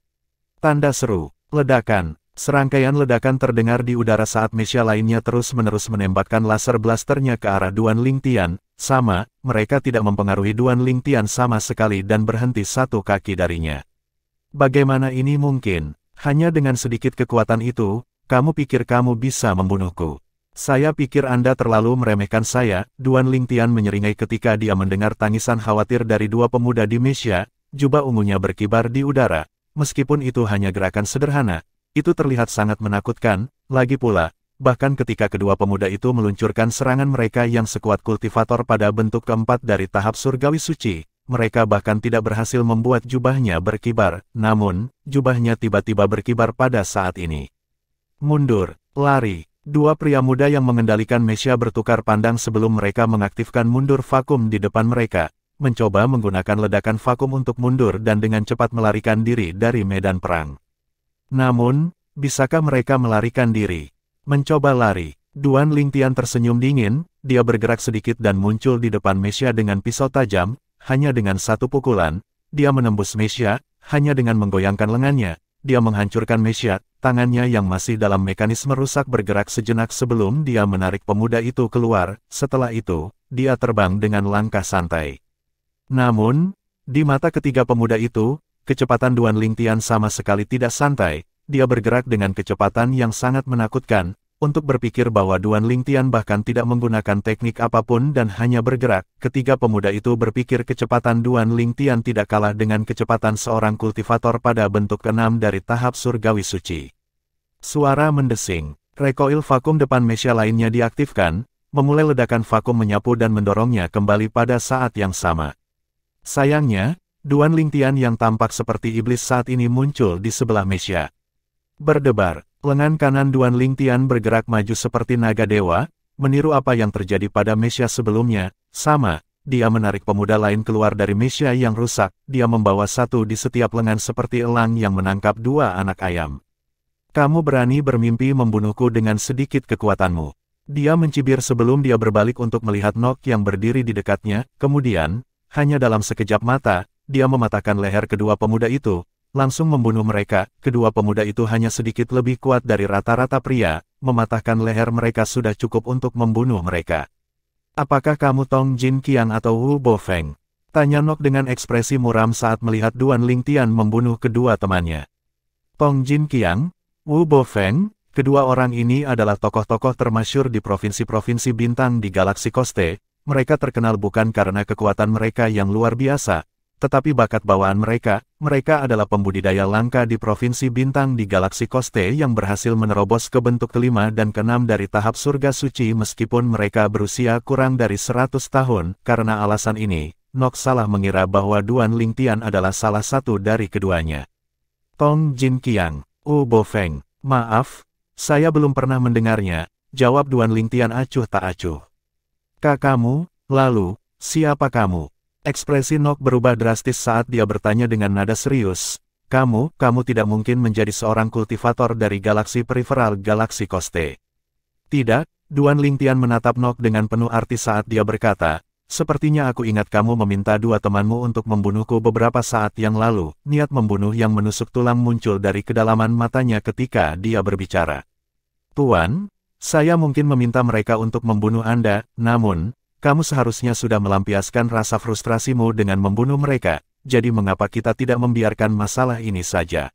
Speaker 1: Tanda seru, ledakan. Serangkaian ledakan terdengar di udara saat Mesia lainnya terus-menerus menembakkan laser blasternya ke arah Duan Lingtian. Sama, mereka tidak mempengaruhi Duan Lingtian sama sekali dan berhenti 1 kaki darinya. Bagaimana ini mungkin? Hanya dengan sedikit kekuatan itu, kamu pikir kamu bisa membunuhku? Saya pikir Anda terlalu meremehkan saya. Duan Lingtian menyeringai ketika dia mendengar tangisan khawatir dari dua pemuda di Mesia. Jubah ungunya berkibar di udara. Meskipun itu hanya gerakan sederhana, itu terlihat sangat menakutkan. Lagi pula, bahkan ketika kedua pemuda itu meluncurkan serangan mereka yang sekuat kultivator pada bentuk keempat dari tahap surgawi suci, mereka bahkan tidak berhasil membuat jubahnya berkibar, namun, jubahnya tiba-tiba berkibar pada saat ini. Mundur, lari. Dua pria muda yang mengendalikan Mesya bertukar pandang sebelum mereka mengaktifkan mundur vakum di depan mereka, mencoba menggunakan ledakan vakum untuk mundur dan dengan cepat melarikan diri dari medan perang. Namun, bisakah mereka melarikan diri? Mencoba lari. Duan Lingtian tersenyum dingin, dia bergerak sedikit dan muncul di depan Mesya dengan pisau tajam, hanya dengan satu pukulan, dia menembus Mesya, hanya dengan menggoyangkan lengannya, dia menghancurkan Mesya, tangannya yang masih dalam mekanisme rusak bergerak sejenak sebelum dia menarik pemuda itu keluar, setelah itu, dia terbang dengan langkah santai. Namun, di mata ketiga pemuda itu, kecepatan Duan Lingtian sama sekali tidak santai, dia bergerak dengan kecepatan yang sangat menakutkan, untuk berpikir bahwa Duan Lingtian bahkan tidak menggunakan teknik apapun dan hanya bergerak, ketiga pemuda itu berpikir kecepatan Duan Lingtian tidak kalah dengan kecepatan seorang kultivator pada bentuk keenam dari tahap surgawi suci. Suara mendesing, recoil vakum depan Mesya lainnya diaktifkan, memulai ledakan vakum menyapu dan mendorongnya kembali pada saat yang sama. Sayangnya, Duan Lingtian yang tampak seperti iblis saat ini muncul di sebelah Mesya. Berdebar, lengan kanan Duan Lingtian bergerak maju seperti naga dewa, meniru apa yang terjadi pada Mesya sebelumnya. Sama, dia menarik pemuda lain keluar dari Mesya yang rusak, dia membawa satu di setiap lengan seperti elang yang menangkap dua anak ayam. Kamu berani bermimpi membunuhku dengan sedikit kekuatanmu. Dia mencibir sebelum dia berbalik untuk melihat Nok yang berdiri di dekatnya, kemudian, hanya dalam sekejap mata, dia mematahkan leher kedua pemuda itu, langsung membunuh mereka. Kedua pemuda itu hanya sedikit lebih kuat dari rata-rata pria, mematahkan leher mereka sudah cukup untuk membunuh mereka. Apakah kamu Tong Jin Qiang atau Wu Bofeng? Tanya Nok dengan ekspresi muram saat melihat Duan Lingtian membunuh kedua temannya. Tong Jin Qiang, Wu Bofeng, kedua orang ini adalah tokoh-tokoh termasyhur di provinsi-provinsi bintang di Galaksi Koste. Mereka terkenal bukan karena kekuatan mereka yang luar biasa, tetapi bakat bawaan mereka. Mereka adalah pembudidaya langka di provinsi bintang di Galaksi Koste yang berhasil menerobos ke bentuk kelima dan keenam dari tahap surga suci meskipun mereka berusia kurang dari 100 tahun. Karena alasan ini, Nok salah mengira bahwa Duan Lingtian adalah salah satu dari keduanya. Tong Jin Qiang, Wu Bofeng, maaf, saya belum pernah mendengarnya, jawab Duan Lingtian acuh tak acuh. Kamu, lalu, siapa kamu? Ekspresi Nok berubah drastis saat dia bertanya dengan nada serius. Kamu tidak mungkin menjadi seorang kultivator dari galaksi periferal Galaksi Koste. Tidak, Duan Lingtian menatap Nok dengan penuh arti saat dia berkata, sepertinya aku ingat kamu meminta dua temanmu untuk membunuhku beberapa saat yang lalu. Niat membunuh yang menusuk tulang muncul dari kedalaman matanya ketika dia berbicara. Tuan, saya mungkin meminta mereka untuk membunuh Anda, namun, kamu seharusnya sudah melampiaskan rasa frustrasimu dengan membunuh mereka, jadi mengapa kita tidak membiarkan masalah ini saja?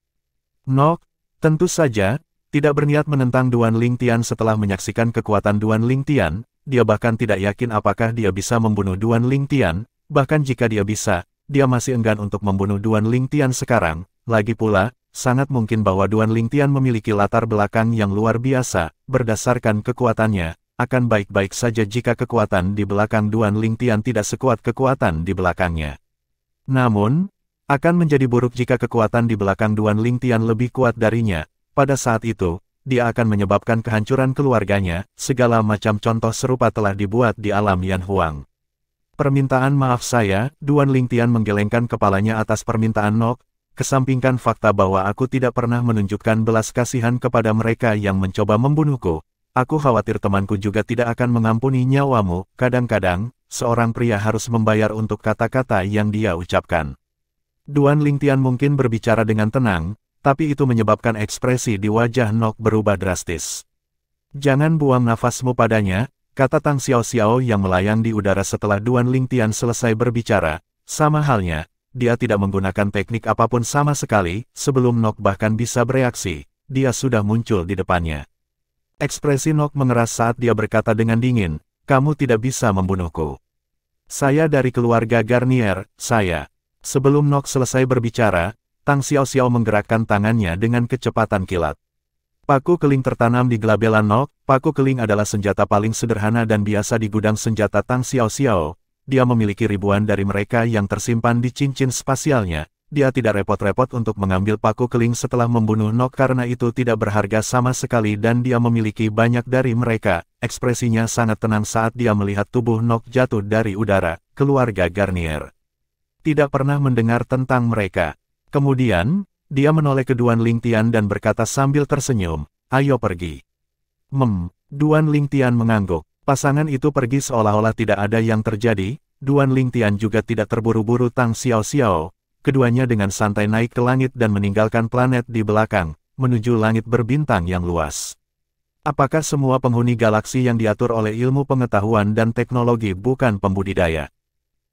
Speaker 1: Nok, tentu saja, tidak berniat menentang Duan Lingtian setelah menyaksikan kekuatan Duan Lingtian, dia bahkan tidak yakin apakah dia bisa membunuh Duan Lingtian, bahkan jika dia bisa, dia masih enggan untuk membunuh Duan Lingtian sekarang, lagi pula, sangat mungkin bahwa Duan Lingtian memiliki latar belakang yang luar biasa, berdasarkan kekuatannya, akan baik-baik saja jika kekuatan di belakang Duan Lingtian tidak sekuat kekuatan di belakangnya. Namun, akan menjadi buruk jika kekuatan di belakang Duan Lingtian lebih kuat darinya, pada saat itu, dia akan menyebabkan kehancuran keluarganya, segala macam contoh serupa telah dibuat di alam Yan Huang. Permintaan maaf saya, Duan Lingtian menggelengkan kepalanya atas permintaan Nok, kesampingkan fakta bahwa aku tidak pernah menunjukkan belas kasihan kepada mereka yang mencoba membunuhku. Aku khawatir temanku juga tidak akan mengampuni nyawamu. Kadang-kadang, seorang pria harus membayar untuk kata-kata yang dia ucapkan. Duan Lingtian mungkin berbicara dengan tenang, tapi itu menyebabkan ekspresi di wajah Nok berubah drastis. Jangan buang nafasmu padanya, kata Tang Xiao yang melayang di udara setelah Duan Lingtian selesai berbicara. Sama halnya, dia tidak menggunakan teknik apapun sama sekali, sebelum Nok bahkan bisa bereaksi, dia sudah muncul di depannya. Ekspresi Nok mengeras saat dia berkata dengan dingin, kamu tidak bisa membunuhku. Saya dari keluarga Garnier, saya. Sebelum Nok selesai berbicara, Tang Xiao menggerakkan tangannya dengan kecepatan kilat. Paku keling tertanam di gelabelan Nok. Paku keling adalah senjata paling sederhana dan biasa di gudang senjata Tang Xiao Xiao. Dia memiliki ribuan dari mereka yang tersimpan di cincin spasialnya. Dia tidak repot-repot untuk mengambil paku keling setelah membunuh Nok karena itu tidak berharga sama sekali dan dia memiliki banyak dari mereka. Ekspresinya sangat tenang saat dia melihat tubuh Nok jatuh dari udara. Keluarga Garnier tidak pernah mendengar tentang mereka. Kemudian, dia menoleh ke Duan Lingtian dan berkata sambil tersenyum, "Ayo pergi." Duan Lingtian mengangguk. Pasangan itu pergi seolah-olah tidak ada yang terjadi. Duan Lingtian juga tidak terburu-buru Tang Xiao Xiao. Keduanya dengan santai naik ke langit dan meninggalkan planet di belakang, menuju langit berbintang yang luas. Apakah semua penghuni galaksi yang diatur oleh ilmu pengetahuan dan teknologi bukan pembudidaya?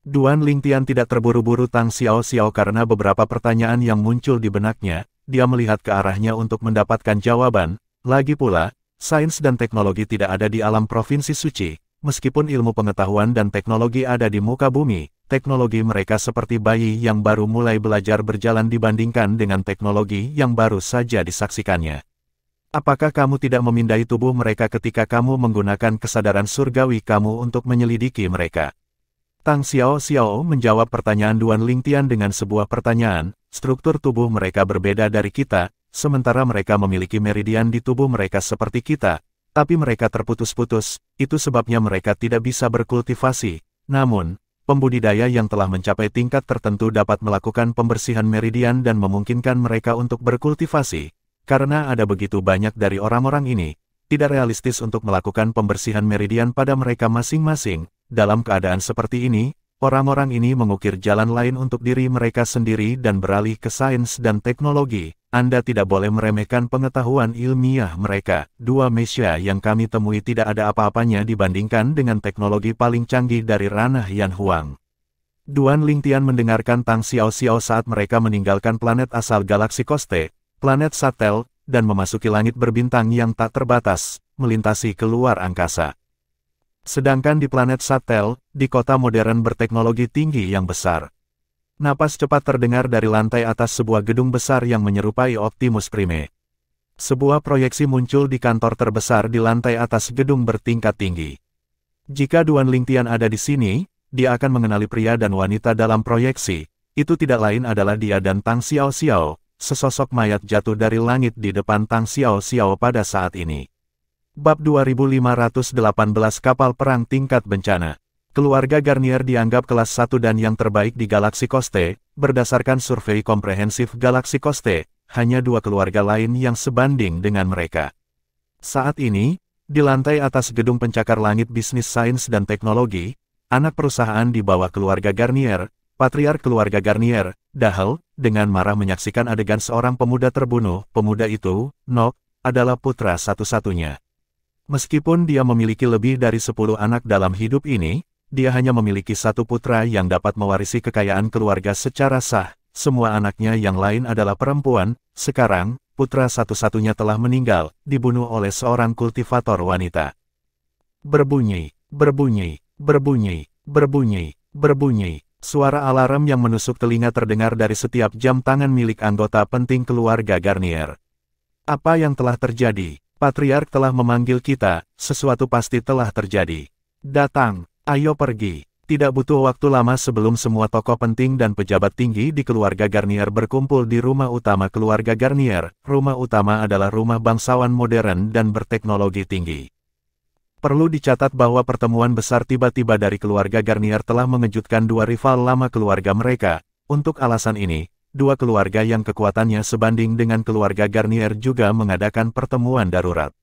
Speaker 1: Duan Lingtian tidak terburu-buru Tang Xiao Xiao karena beberapa pertanyaan yang muncul di benaknya. Dia melihat ke arahnya untuk mendapatkan jawaban. Lagi pula, sains dan teknologi tidak ada di alam provinsi suci. Meskipun ilmu pengetahuan dan teknologi ada di muka bumi, teknologi mereka seperti bayi yang baru mulai belajar berjalan dibandingkan dengan teknologi yang baru saja disaksikannya. Apakah kamu tidak memindai tubuh mereka ketika kamu menggunakan kesadaran surgawi kamu untuk menyelidiki mereka? Tang Xiao Xiao menjawab pertanyaan Duan Lingtian dengan sebuah pertanyaan. Struktur tubuh mereka berbeda dari kita, sementara mereka memiliki meridian di tubuh mereka seperti kita, tapi mereka terputus-putus, itu sebabnya mereka tidak bisa berkultivasi. Namun, pembudidaya yang telah mencapai tingkat tertentu dapat melakukan pembersihan meridian dan memungkinkan mereka untuk berkultivasi. Karena ada begitu banyak dari orang-orang ini, tidak realistis untuk melakukan pembersihan meridian pada mereka masing-masing. Dalam keadaan seperti ini, orang-orang ini mengukir jalan lain untuk diri mereka sendiri dan beralih ke sains dan teknologi. Anda tidak boleh meremehkan pengetahuan ilmiah mereka. Dua Mesia yang kami temui tidak ada apa-apanya dibandingkan dengan teknologi paling canggih dari ranah Yan Huang. Duan Lingtian mendengarkan Tang Xiao Xiao saat mereka meninggalkan planet asal galaksi Koste, planet Satel, dan memasuki langit berbintang yang tak terbatas, melintasi keluar angkasa. Sedangkan di planet Satel, di kota modern berteknologi tinggi yang besar. Napas cepat terdengar dari lantai atas sebuah gedung besar yang menyerupai Optimus Prime. Sebuah proyeksi muncul di kantor terbesar di lantai atas gedung bertingkat tinggi. Jika Duan Lingtian ada di sini, dia akan mengenali pria dan wanita dalam proyeksi. Itu tidak lain adalah dia dan Tang Xiao Xiao, sesosok mayat jatuh dari langit di depan Tang Xiao Xiao pada saat ini. Bab 2518 Kapal Perang Tingkat Bencana. Keluarga Garnier dianggap kelas 1 dan yang terbaik di Galaksi Koste. Berdasarkan survei komprehensif Galaksi Koste, hanya dua keluarga lain yang sebanding dengan mereka. Saat ini, di lantai atas gedung pencakar langit bisnis sains dan teknologi, anak perusahaan di bawah keluarga Garnier, patriark keluarga Garnier, Dahel, dengan marah menyaksikan adegan seorang pemuda terbunuh. Pemuda itu, Nok, adalah putra satu-satunya. Meskipun dia memiliki lebih dari 10 anak dalam hidup ini, dia hanya memiliki satu putra yang dapat mewarisi kekayaan keluarga secara sah. Semua anaknya yang lain adalah perempuan. Sekarang, putra satu-satunya telah meninggal, dibunuh oleh seorang kultivator wanita. Berbunyi, berbunyi, berbunyi, berbunyi, berbunyi. Suara alarm yang menusuk telinga terdengar dari setiap jam tangan milik anggota penting keluarga Garnier. Apa yang telah terjadi? Patriark telah memanggil kita, sesuatu pasti telah terjadi. Datang, ayo pergi. Tidak butuh waktu lama sebelum semua tokoh penting dan pejabat tinggi di keluarga Garnier berkumpul di rumah utama keluarga Garnier. Rumah utama adalah rumah bangsawan modern dan berteknologi tinggi. Perlu dicatat bahwa pertemuan besar tiba-tiba dari keluarga Garnier telah mengejutkan dua rival lama keluarga mereka. Untuk alasan ini, dua keluarga yang kekuatannya sebanding dengan keluarga Garnier juga mengadakan pertemuan darurat.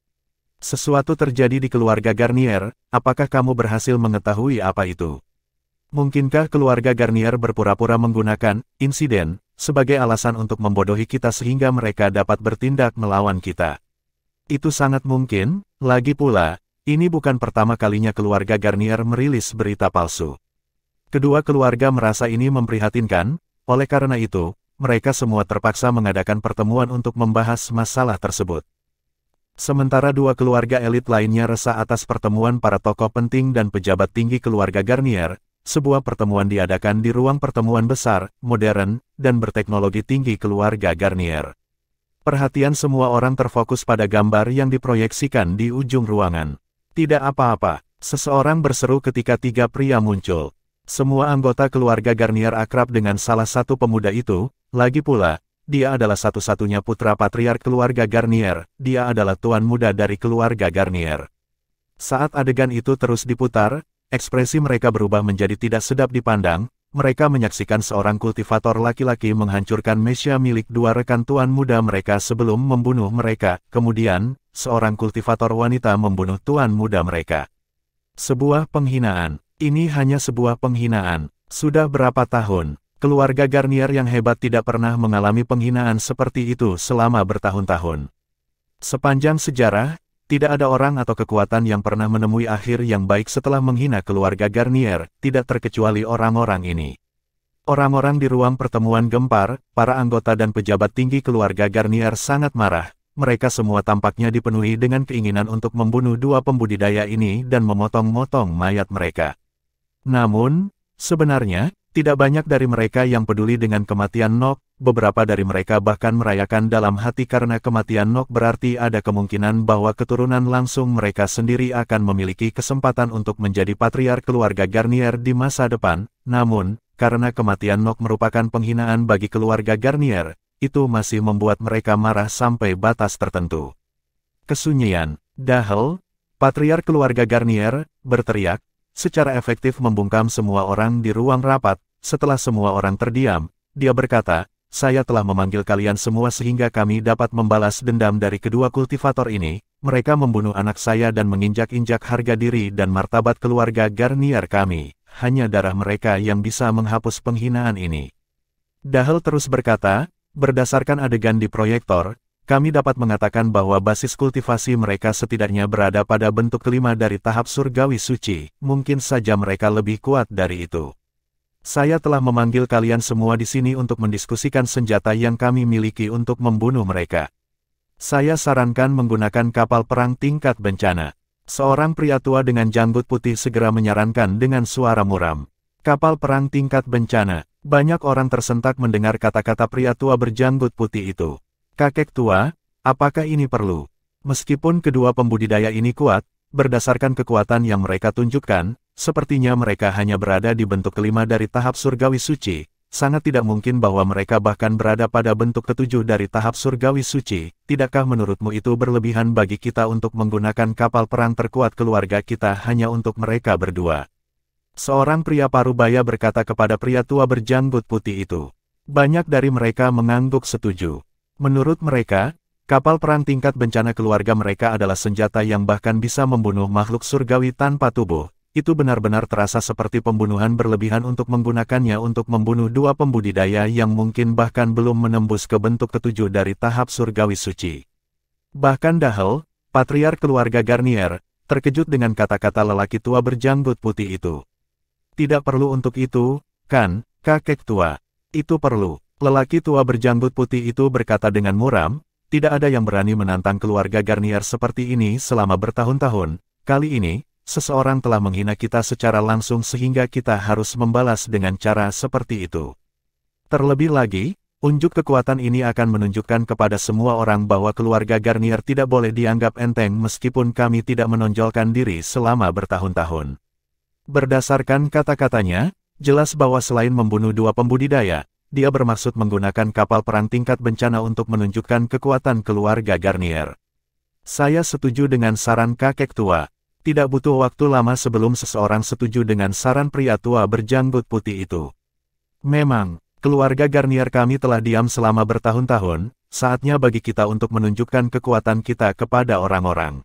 Speaker 1: Sesuatu terjadi di keluarga Garnier, apakah kamu berhasil mengetahui apa itu? Mungkinkah keluarga Garnier berpura-pura menggunakan insiden sebagai alasan untuk membodohi kita sehingga mereka dapat bertindak melawan kita? Itu sangat mungkin. Lagi pula, ini bukan pertama kalinya keluarga Garnier merilis berita palsu. Kedua keluarga merasa ini memprihatinkan, oleh karena itu, mereka semua terpaksa mengadakan pertemuan untuk membahas masalah tersebut. Sementara dua keluarga elit lainnya resah atas pertemuan para tokoh penting dan pejabat tinggi keluarga Garnier. Sebuah pertemuan diadakan di ruang pertemuan besar, modern, dan berteknologi tinggi keluarga Garnier. Perhatian semua orang terfokus pada gambar yang diproyeksikan di ujung ruangan. Tidak apa-apa, seseorang berseru ketika tiga pria muncul. Semua anggota keluarga Garnier akrab dengan salah satu pemuda itu, lagi pula, dia adalah satu-satunya putra patriark keluarga Garnier, dia adalah tuan muda dari keluarga Garnier. Saat adegan itu terus diputar, ekspresi mereka berubah menjadi tidak sedap dipandang. Mereka menyaksikan seorang kultivator laki-laki menghancurkan meja milik dua rekan tuan muda mereka sebelum membunuh mereka. Kemudian, seorang kultivator wanita membunuh tuan muda mereka. Sebuah penghinaan. Ini hanya sebuah penghinaan. Sudah berapa tahun, keluarga Garnier yang hebat tidak pernah mengalami penghinaan seperti itu selama bertahun-tahun. Sepanjang sejarah, tidak ada orang atau kekuatan yang pernah menemui akhir yang baik setelah menghina keluarga Garnier, tidak terkecuali orang-orang ini. Orang-orang di ruang pertemuan gempar, para anggota dan pejabat tinggi keluarga Garnier sangat marah. Mereka semua tampaknya dipenuhi dengan keinginan untuk membunuh dua pembudidaya ini dan memotong-motong mayat mereka. Namun, sebenarnya, tidak banyak dari mereka yang peduli dengan kematian Nok. Beberapa dari mereka bahkan merayakan dalam hati karena kematian Nok berarti ada kemungkinan bahwa keturunan langsung mereka sendiri akan memiliki kesempatan untuk menjadi patriark keluarga Garnier di masa depan. Namun, karena kematian Nok merupakan penghinaan bagi keluarga Garnier, itu masih membuat mereka marah sampai batas tertentu. Kesunyian, Dahel, patriark keluarga Garnier, berteriak, secara efektif membungkam semua orang di ruang rapat. Setelah semua orang terdiam, dia berkata, "Saya telah memanggil kalian semua sehingga kami dapat membalas dendam dari kedua kultivator ini. Mereka membunuh anak saya dan menginjak-injak harga diri dan martabat keluarga Garnier kami. Hanya darah mereka yang bisa menghapus penghinaan ini." Dahel terus berkata, "Berdasarkan adegan di proyektor, kami dapat mengatakan bahwa basis kultivasi mereka setidaknya berada pada bentuk kelima dari tahap surgawi suci. Mungkin saja mereka lebih kuat dari itu. Saya telah memanggil kalian semua di sini untuk mendiskusikan senjata yang kami miliki untuk membunuh mereka. Saya sarankan menggunakan kapal perang tingkat bencana." Seorang pria tua dengan janggut putih segera menyarankan dengan suara muram. Kapal perang tingkat bencana. Banyak orang tersentak mendengar kata-kata pria tua berjanggut putih itu. Kakek tua, apakah ini perlu? Meskipun kedua pembudidaya ini kuat, berdasarkan kekuatan yang mereka tunjukkan, sepertinya mereka hanya berada di bentuk kelima dari tahap surgawi suci. Sangat tidak mungkin bahwa mereka bahkan berada pada bentuk ketujuh dari tahap surgawi suci. Tidakkah menurutmu itu berlebihan bagi kita untuk menggunakan kapal perang terkuat keluarga kita hanya untuk mereka berdua? Seorang pria parubaya berkata kepada pria tua berjanggut putih itu. Banyak dari mereka mengangguk setuju. Menurut mereka, kapal perang tingkat bencana keluarga mereka adalah senjata yang bahkan bisa membunuh makhluk surgawi tanpa tubuh. Itu benar-benar terasa seperti pembunuhan berlebihan untuk menggunakannya untuk membunuh dua pembudidaya yang mungkin bahkan belum menembus ke bentuk ketujuh dari tahap surgawi suci. Bahkan Dahel, patriark keluarga Garnier, terkejut dengan kata-kata lelaki tua berjanggut putih itu. Tidak perlu untuk itu, kan, kakek tua? Itu perlu. Lelaki tua berjanggut putih itu berkata dengan muram, tidak ada yang berani menantang keluarga Garnier seperti ini selama bertahun-tahun. Kali ini, seseorang telah menghina kita secara langsung sehingga kita harus membalas dengan cara seperti itu. Terlebih lagi, unjuk kekuatan ini akan menunjukkan kepada semua orang bahwa keluarga Garnier tidak boleh dianggap enteng meskipun kami tidak menonjolkan diri selama bertahun-tahun. Berdasarkan kata-katanya, jelas bahwa selain membunuh dua pembudidaya, dia bermaksud menggunakan kapal perang tingkat bencana untuk menunjukkan kekuatan keluarga Garnier. Saya setuju dengan saran kakek tua. Tidak butuh waktu lama sebelum seseorang setuju dengan saran pria tua berjanggut putih itu. Memang, keluarga Garnier kami telah diam selama bertahun-tahun, saatnya bagi kita untuk menunjukkan kekuatan kita kepada orang-orang.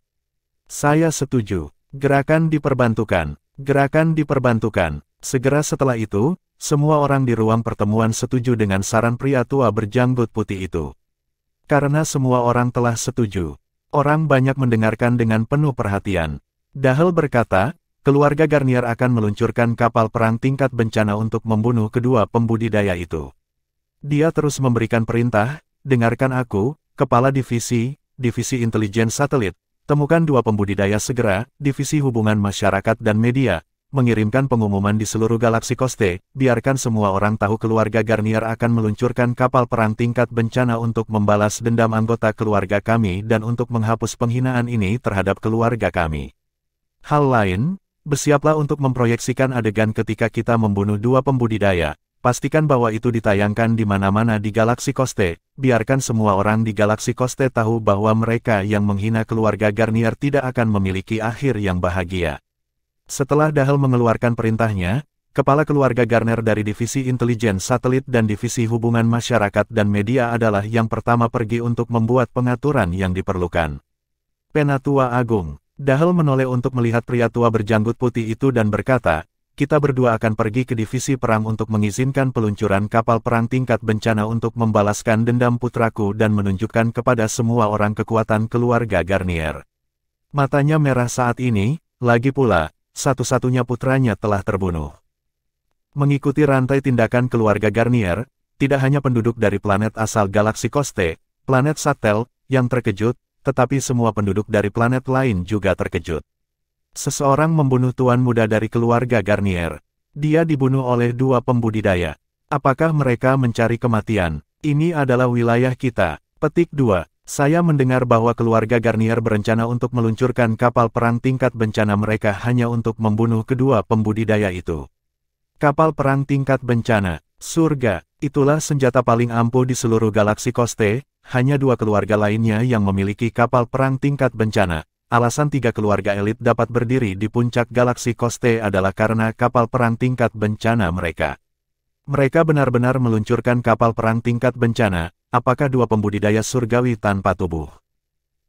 Speaker 1: Saya setuju. Gerakan diperbantukan. Gerakan diperbantukan. Segera setelah itu, semua orang di ruang pertemuan setuju dengan saran pria tua berjanggut putih itu. Karena semua orang telah setuju, orang banyak mendengarkan dengan penuh perhatian. Dahel berkata, keluarga Garnier akan meluncurkan kapal perang tingkat bencana untuk membunuh kedua pembudidaya itu. Dia terus memberikan perintah, dengarkan aku, Kepala Divisi Intelijen Satelit, temukan dua pembudidaya segera, Divisi Hubungan Masyarakat dan Media, mengirimkan pengumuman di seluruh galaksi Koste, biarkan semua orang tahu keluarga Garnier akan meluncurkan kapal perang tingkat bencana untuk membalas dendam anggota keluarga kami dan untuk menghapus penghinaan ini terhadap keluarga kami. Hal lain, bersiaplah untuk memproyeksikan adegan ketika kita membunuh 2 pembudidaya. Pastikan bahwa itu ditayangkan di mana-mana di galaksi Koste, biarkan semua orang di galaksi Koste tahu bahwa mereka yang menghina keluarga Garnier tidak akan memiliki akhir yang bahagia. Setelah Dahel mengeluarkan perintahnya, kepala keluarga Garnier dari Divisi Intelijen Satelit dan Divisi Hubungan Masyarakat dan Media adalah yang pertama pergi untuk membuat pengaturan yang diperlukan. Penatua Agung, Dahel menoleh untuk melihat pria tua berjanggut putih itu dan berkata, kita berdua akan pergi ke divisi perang untuk mengizinkan peluncuran kapal perang tingkat bencana untuk membalaskan dendam putraku dan menunjukkan kepada semua orang kekuatan keluarga Garnier. Matanya merah saat ini, lagi pula, satu-satunya putranya telah terbunuh. Mengikuti rantai tindakan keluarga Garnier, tidak hanya penduduk dari planet asal galaksi Koste, planet Satel, yang terkejut, tetapi semua penduduk dari planet lain juga terkejut. Seseorang membunuh tuan muda dari keluarga Garnier. Dia dibunuh oleh 2 pembudidaya. Apakah mereka mencari kematian? Ini adalah wilayah kita. Petik 2. Saya mendengar bahwa keluarga Garnier berencana untuk meluncurkan kapal perang tingkat bencana mereka hanya untuk membunuh kedua pembudidaya itu. Kapal perang tingkat bencana, surga, itulah senjata paling ampuh di seluruh galaksi Koste, hanya 2 keluarga lainnya yang memiliki kapal perang tingkat bencana. Alasan 3 keluarga elit dapat berdiri di puncak galaksi Koste adalah karena kapal perang tingkat bencana mereka. Mereka benar-benar meluncurkan kapal perang tingkat bencana, apakah 2 pembudidaya surgawi tanpa tubuh?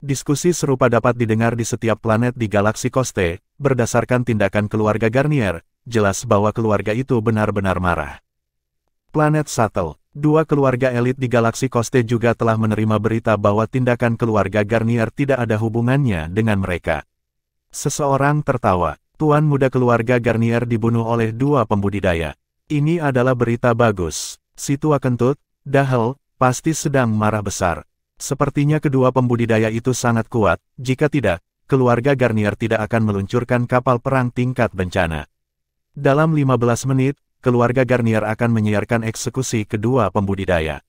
Speaker 1: Diskusi serupa dapat didengar di setiap planet di galaksi Koste, berdasarkan tindakan keluarga Garnier, jelas bahwa keluarga itu benar-benar marah. Planet Shuttle. 2 keluarga elit di galaksi Koste juga telah menerima berita bahwa tindakan keluarga Garnier tidak ada hubungannya dengan mereka. Seseorang tertawa. Tuan muda keluarga Garnier dibunuh oleh 2 pembudidaya. Ini adalah berita bagus. Si tua kentut, Dahel, pasti sedang marah besar. Sepertinya kedua pembudidaya itu sangat kuat, jika tidak, keluarga Garnier tidak akan meluncurkan kapal perang tingkat bencana. Dalam 15 menit, keluarga Garnier akan menyiarkan eksekusi kedua pembudidaya.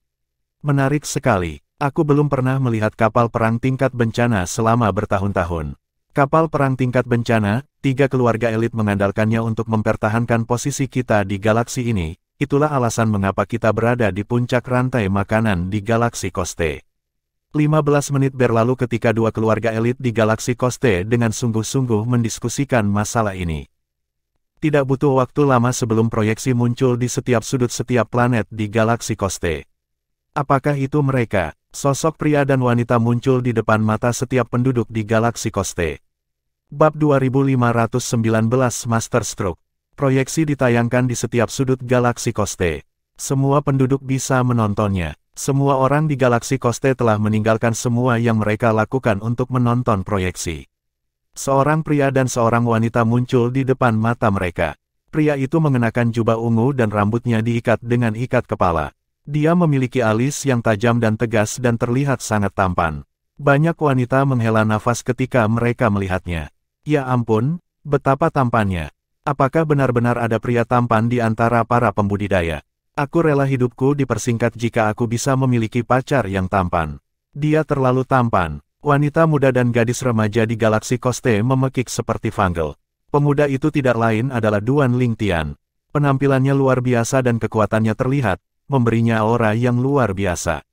Speaker 1: Menarik sekali, aku belum pernah melihat kapal perang tingkat bencana selama bertahun-tahun. Kapal perang tingkat bencana, 3 keluarga elit mengandalkannya untuk mempertahankan posisi kita di galaksi ini, itulah alasan mengapa kita berada di puncak rantai makanan di galaksi Koste. 15 menit berlalu ketika 2 keluarga elit di galaksi Koste dengan sungguh-sungguh mendiskusikan masalah ini. Tidak butuh waktu lama sebelum proyeksi muncul di setiap sudut setiap planet di galaksi Koste. Apakah itu mereka? Sosok pria dan wanita muncul di depan mata setiap penduduk di galaksi Koste. Bab 2519 Master Stroke. Proyeksi ditayangkan di setiap sudut galaksi Koste. Semua penduduk bisa menontonnya. Semua orang di galaksi Koste telah meninggalkan semua yang mereka lakukan untuk menonton proyeksi. Seorang pria dan seorang wanita muncul di depan mata mereka. Pria itu mengenakan jubah ungu dan rambutnya diikat dengan ikat kepala. Dia memiliki alis yang tajam dan tegas dan terlihat sangat tampan. Banyak wanita menghela nafas ketika mereka melihatnya. Ya ampun, betapa tampannya. Apakah benar-benar ada pria tampan di antara para pembudidaya? Aku rela hidupku dipersingkat jika aku bisa memiliki pacar yang tampan. Dia terlalu tampan. Wanita muda dan gadis remaja di galaksi Koste memekik seperti Fanggel. Pemuda itu tidak lain adalah Duan Lingtian. Penampilannya luar biasa dan kekuatannya terlihat, memberinya aura yang luar biasa.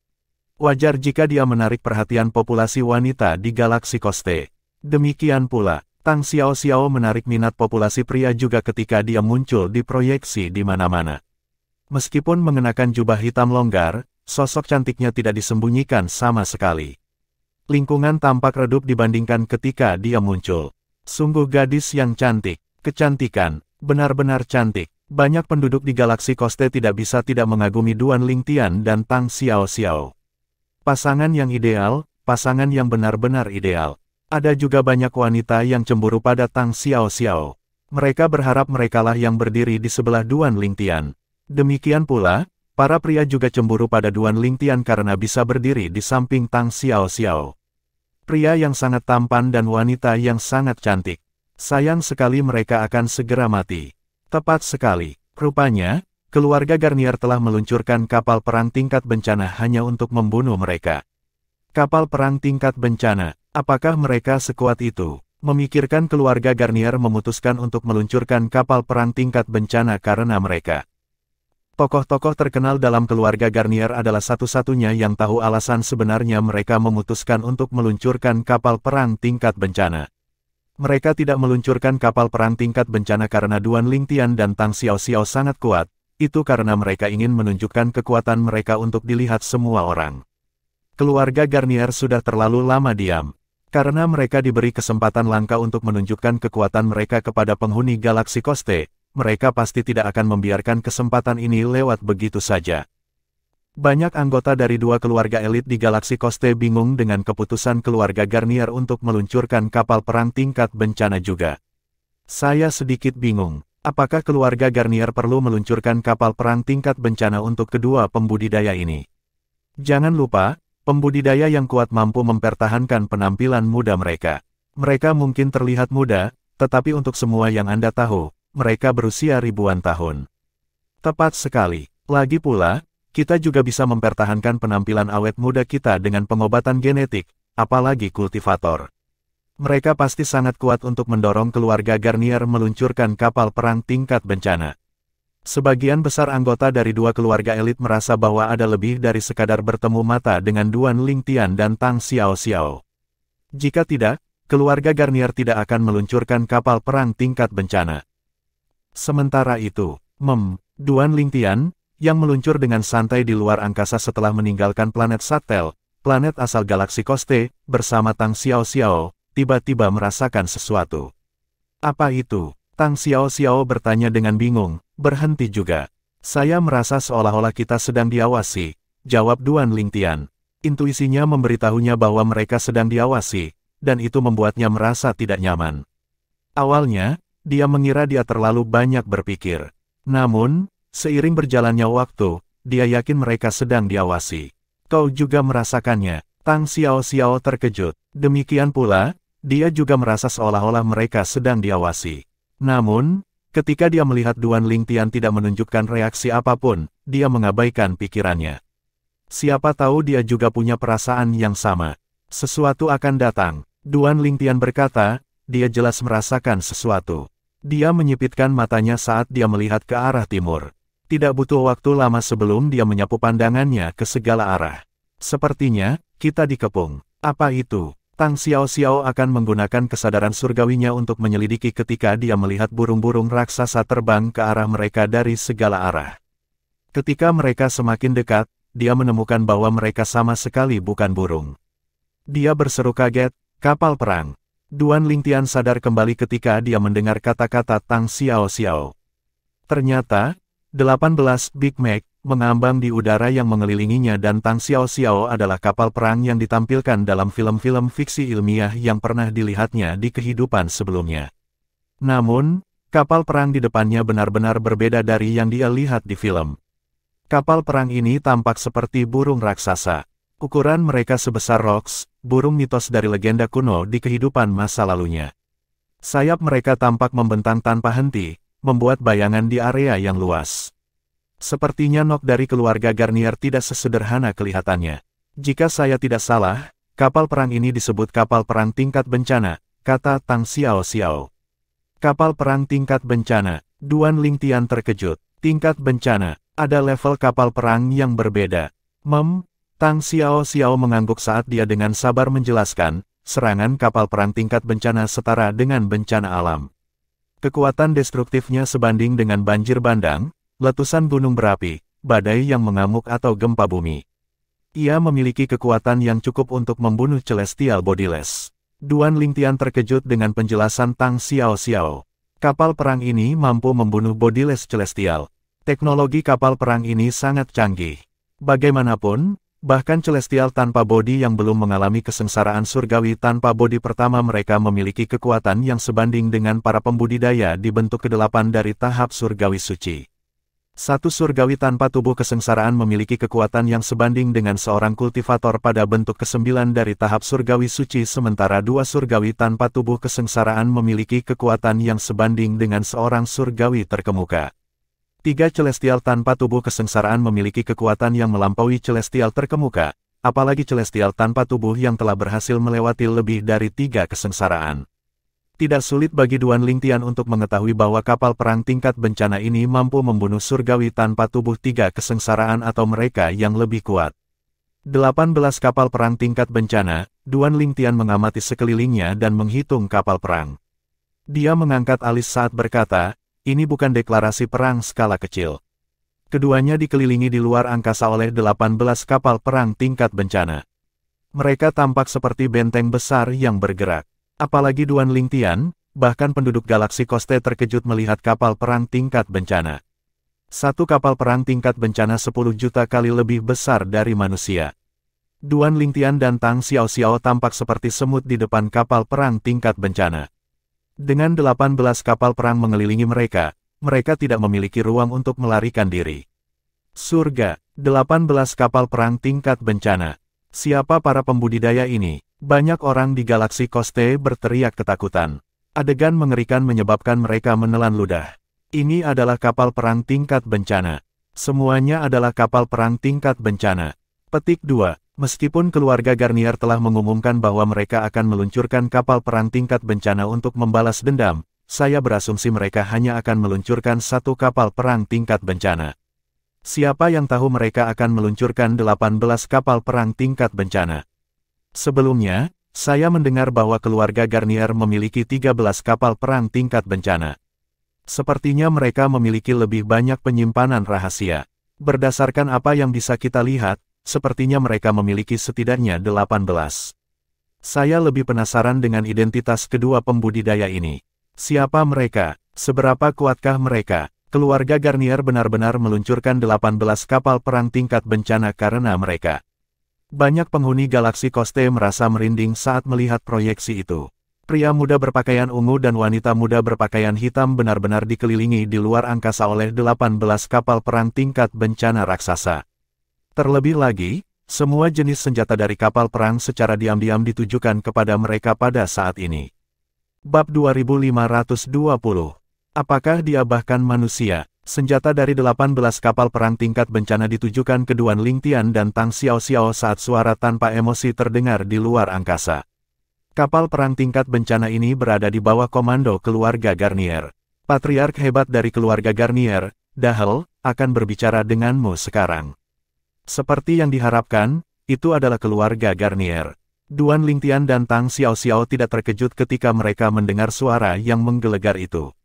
Speaker 1: Wajar jika dia menarik perhatian populasi wanita di galaksi Koste. Demikian pula, Tang Xiao Xiao menarik minat populasi pria juga ketika dia muncul di proyeksi di mana-mana. Meskipun mengenakan jubah hitam longgar, sosok cantiknya tidak disembunyikan sama sekali. Lingkungan tampak redup dibandingkan ketika dia muncul. Sungguh gadis yang cantik, kecantikan, benar-benar cantik. Banyak penduduk di galaksi Koste tidak bisa tidak mengagumi Duan Lingtian dan Tang Xiao Xiao. Pasangan yang ideal, pasangan yang benar-benar ideal. Ada juga banyak wanita yang cemburu pada Tang Xiao Xiao. Mereka berharap merekalah yang berdiri di sebelah Duan Lingtian. Demikian pula, para pria juga cemburu pada Duan Lingtian karena bisa berdiri di samping Tang Xiao Xiao. Pria yang sangat tampan dan wanita yang sangat cantik. Sayang sekali mereka akan segera mati. Tepat sekali. Rupanya, keluarga Garnier telah meluncurkan kapal perang tingkat bencana hanya untuk membunuh mereka. Kapal perang tingkat bencana, apakah mereka sekuat itu? Memikirkan keluarga Garnier memutuskan untuk meluncurkan kapal perang tingkat bencana karena mereka. Tokoh-tokoh terkenal dalam keluarga Garnier adalah satu-satunya yang tahu alasan sebenarnya mereka memutuskan untuk meluncurkan kapal perang tingkat bencana. Mereka tidak meluncurkan kapal perang tingkat bencana karena Duan Lingtian dan Tang Xiao sangat kuat, itu karena mereka ingin menunjukkan kekuatan mereka untuk dilihat semua orang. Keluarga Garnier sudah terlalu lama diam. Karena mereka diberi kesempatan langka untuk menunjukkan kekuatan mereka kepada penghuni galaksi Koste, mereka pasti tidak akan membiarkan kesempatan ini lewat begitu saja. Banyak anggota dari dua keluarga elit di galaksi Koste bingung dengan keputusan keluarga Garnier untuk meluncurkan kapal perang tingkat bencana juga. Saya sedikit bingung, apakah keluarga Garnier perlu meluncurkan kapal perang tingkat bencana untuk kedua pembudidaya ini? Jangan lupa, pembudidaya yang kuat mampu mempertahankan penampilan muda mereka. Mereka mungkin terlihat muda, tetapi untuk semua yang Anda tahu, mereka berusia ribuan tahun. Tepat sekali. Lagi pula, kita juga bisa mempertahankan penampilan awet muda kita dengan pengobatan genetik, apalagi kultivator. Mereka pasti sangat kuat untuk mendorong keluarga Garnier meluncurkan kapal perang tingkat bencana. Sebagian besar anggota dari dua keluarga elit merasa bahwa ada lebih dari sekadar bertemu mata dengan Duan Lingtian dan Tang Xiao. Jika tidak, keluarga Garnier tidak akan meluncurkan kapal perang tingkat bencana. Sementara itu, Duan Lingtian, yang meluncur dengan santai di luar angkasa setelah meninggalkan planet Satel, planet asal galaksi Koste, bersama Tang Xiao, tiba-tiba merasakan sesuatu. Apa itu? Tang Xiao bertanya dengan bingung, berhenti juga. Saya merasa seolah-olah kita sedang diawasi, jawab Duan Lingtian. Intuisinya memberitahunya bahwa mereka sedang diawasi, dan itu membuatnya merasa tidak nyaman. Awalnya, dia mengira dia terlalu banyak berpikir. Namun, seiring berjalannya waktu, dia yakin mereka sedang diawasi. Kau juga merasakannya. Tang Xiao terkejut. Demikian pula, dia juga merasa seolah-olah mereka sedang diawasi. Namun, ketika dia melihat Duan Lingtian tidak menunjukkan reaksi apapun, dia mengabaikan pikirannya. Siapa tahu dia juga punya perasaan yang sama. Sesuatu akan datang. Duan Lingtian berkata, dia jelas merasakan sesuatu. Dia menyipitkan matanya saat dia melihat ke arah timur. Tidak butuh waktu lama sebelum dia menyapu pandangannya ke segala arah. Sepertinya, kita dikepung. Apa itu? Tang Xiao akan menggunakan kesadaran surgawinya untuk menyelidiki ketika dia melihat burung-burung raksasa terbang ke arah mereka dari segala arah. Ketika mereka semakin dekat, dia menemukan bahwa mereka sama sekali bukan burung. Dia berseru kaget, kapal perang. Duan Lingtian sadar kembali ketika dia mendengar kata-kata Tang Xiao. Ternyata, 18 Big Mac mengambang di udara yang mengelilinginya dan Tang Xiao adalah kapal perang yang ditampilkan dalam film-film fiksi ilmiah yang pernah dilihatnya di kehidupan sebelumnya. Namun, kapal perang di depannya benar-benar berbeda dari yang dia lihat di film. Kapal perang ini tampak seperti burung raksasa. Ukuran mereka sebesar Rox, burung mitos dari legenda kuno di kehidupan masa lalunya. Sayap mereka tampak membentang tanpa henti, membuat bayangan di area yang luas. Sepertinya Nok dari keluarga Garnier tidak sesederhana kelihatannya. Jika saya tidak salah, kapal perang ini disebut kapal perang tingkat bencana, kata Tang Xiao. Kapal perang tingkat bencana, Duan Lingtian terkejut. Tingkat bencana, ada level kapal perang yang berbeda. Tang Xiao mengangguk saat dia dengan sabar menjelaskan, serangan kapal perang tingkat bencana setara dengan bencana alam. Kekuatan destruktifnya sebanding dengan banjir bandang, letusan gunung berapi, badai yang mengamuk atau gempa bumi. Ia memiliki kekuatan yang cukup untuk membunuh Celestial Bodiless. Duan Lingtian terkejut dengan penjelasan Tang Xiao. Kapal perang ini mampu membunuh Bodiless Celestial. Teknologi kapal perang ini sangat canggih. Bagaimanapun, bahkan Celestial tanpa bodi yang belum mengalami kesengsaraan surgawi tanpa bodi pertama mereka memiliki kekuatan yang sebanding dengan para pembudidaya di bentuk ke-8 dari tahap surgawi suci. Satu surgawi tanpa tubuh kesengsaraan memiliki kekuatan yang sebanding dengan seorang kultivator pada bentuk ke-9 dari tahap surgawi suci, sementara dua surgawi tanpa tubuh kesengsaraan memiliki kekuatan yang sebanding dengan seorang surgawi terkemuka. Tiga celestial tanpa tubuh kesengsaraan memiliki kekuatan yang melampaui celestial terkemuka, apalagi celestial tanpa tubuh yang telah berhasil melewati lebih dari 3 kesengsaraan. Tidak sulit bagi Duan Lingtian untuk mengetahui bahwa kapal perang tingkat bencana ini mampu membunuh surgawi tanpa tubuh 3 kesengsaraan atau mereka yang lebih kuat. 18 kapal perang tingkat bencana, Duan Lingtian mengamati sekelilingnya dan menghitung kapal perang. Dia mengangkat alis saat berkata, ini bukan deklarasi perang skala kecil. Keduanya dikelilingi di luar angkasa oleh 18 kapal perang tingkat bencana. Mereka tampak seperti benteng besar yang bergerak. Apalagi Duan Lingtian, bahkan penduduk galaksi Koste terkejut melihat kapal perang tingkat bencana. Satu kapal perang tingkat bencana 10 juta kali lebih besar dari manusia. Duan Lingtian dan Tang Xiaoxiao tampak seperti semut di depan kapal perang tingkat bencana. Dengan 18 kapal perang mengelilingi mereka, mereka tidak memiliki ruang untuk melarikan diri. Surga, 18 kapal perang tingkat bencana. Siapa para pembudidaya ini? Banyak orang di galaksi Koste berteriak ketakutan. Adegan mengerikan menyebabkan mereka menelan ludah. Ini adalah kapal perang tingkat bencana. Semuanya adalah kapal perang tingkat bencana. Petik 2. Meskipun keluarga Garnier telah mengumumkan bahwa mereka akan meluncurkan kapal perang tingkat bencana untuk membalas dendam, saya berasumsi mereka hanya akan meluncurkan satu kapal perang tingkat bencana. Siapa yang tahu mereka akan meluncurkan 18 kapal perang tingkat bencana? Sebelumnya, saya mendengar bahwa keluarga Garnier memiliki 13 kapal perang tingkat bencana. Sepertinya mereka memiliki lebih banyak penyimpanan rahasia. Berdasarkan apa yang bisa kita lihat, sepertinya mereka memiliki setidaknya 18. Saya lebih penasaran dengan identitas kedua pembudidaya ini. Siapa mereka? Seberapa kuatkah mereka? Keluarga Garnier benar-benar meluncurkan 18 kapal perang tingkat bencana karena mereka. Banyak penghuni galaksi Koste merasa merinding saat melihat proyeksi itu. Pria muda berpakaian ungu dan wanita muda berpakaian hitam benar-benar dikelilingi di luar angkasa oleh 18 kapal perang tingkat bencana raksasa. Terlebih lagi, semua jenis senjata dari kapal perang secara diam-diam ditujukan kepada mereka pada saat ini. Bab 2520. Apakah dia bahkan manusia? Senjata dari 18 kapal perang tingkat bencana ditujukan ke Duan Lingtian dan Tang Xiaoxiao saat suara tanpa emosi terdengar di luar angkasa. Kapal perang tingkat bencana ini berada di bawah komando keluarga Garnier. Patriark hebat dari keluarga Garnier, Dahel, akan berbicara denganmu sekarang. Seperti yang diharapkan, itu adalah keluarga Garnier. Duan Lingtian dan Tang Xiaoxiao tidak terkejut ketika mereka mendengar suara yang menggelegar itu.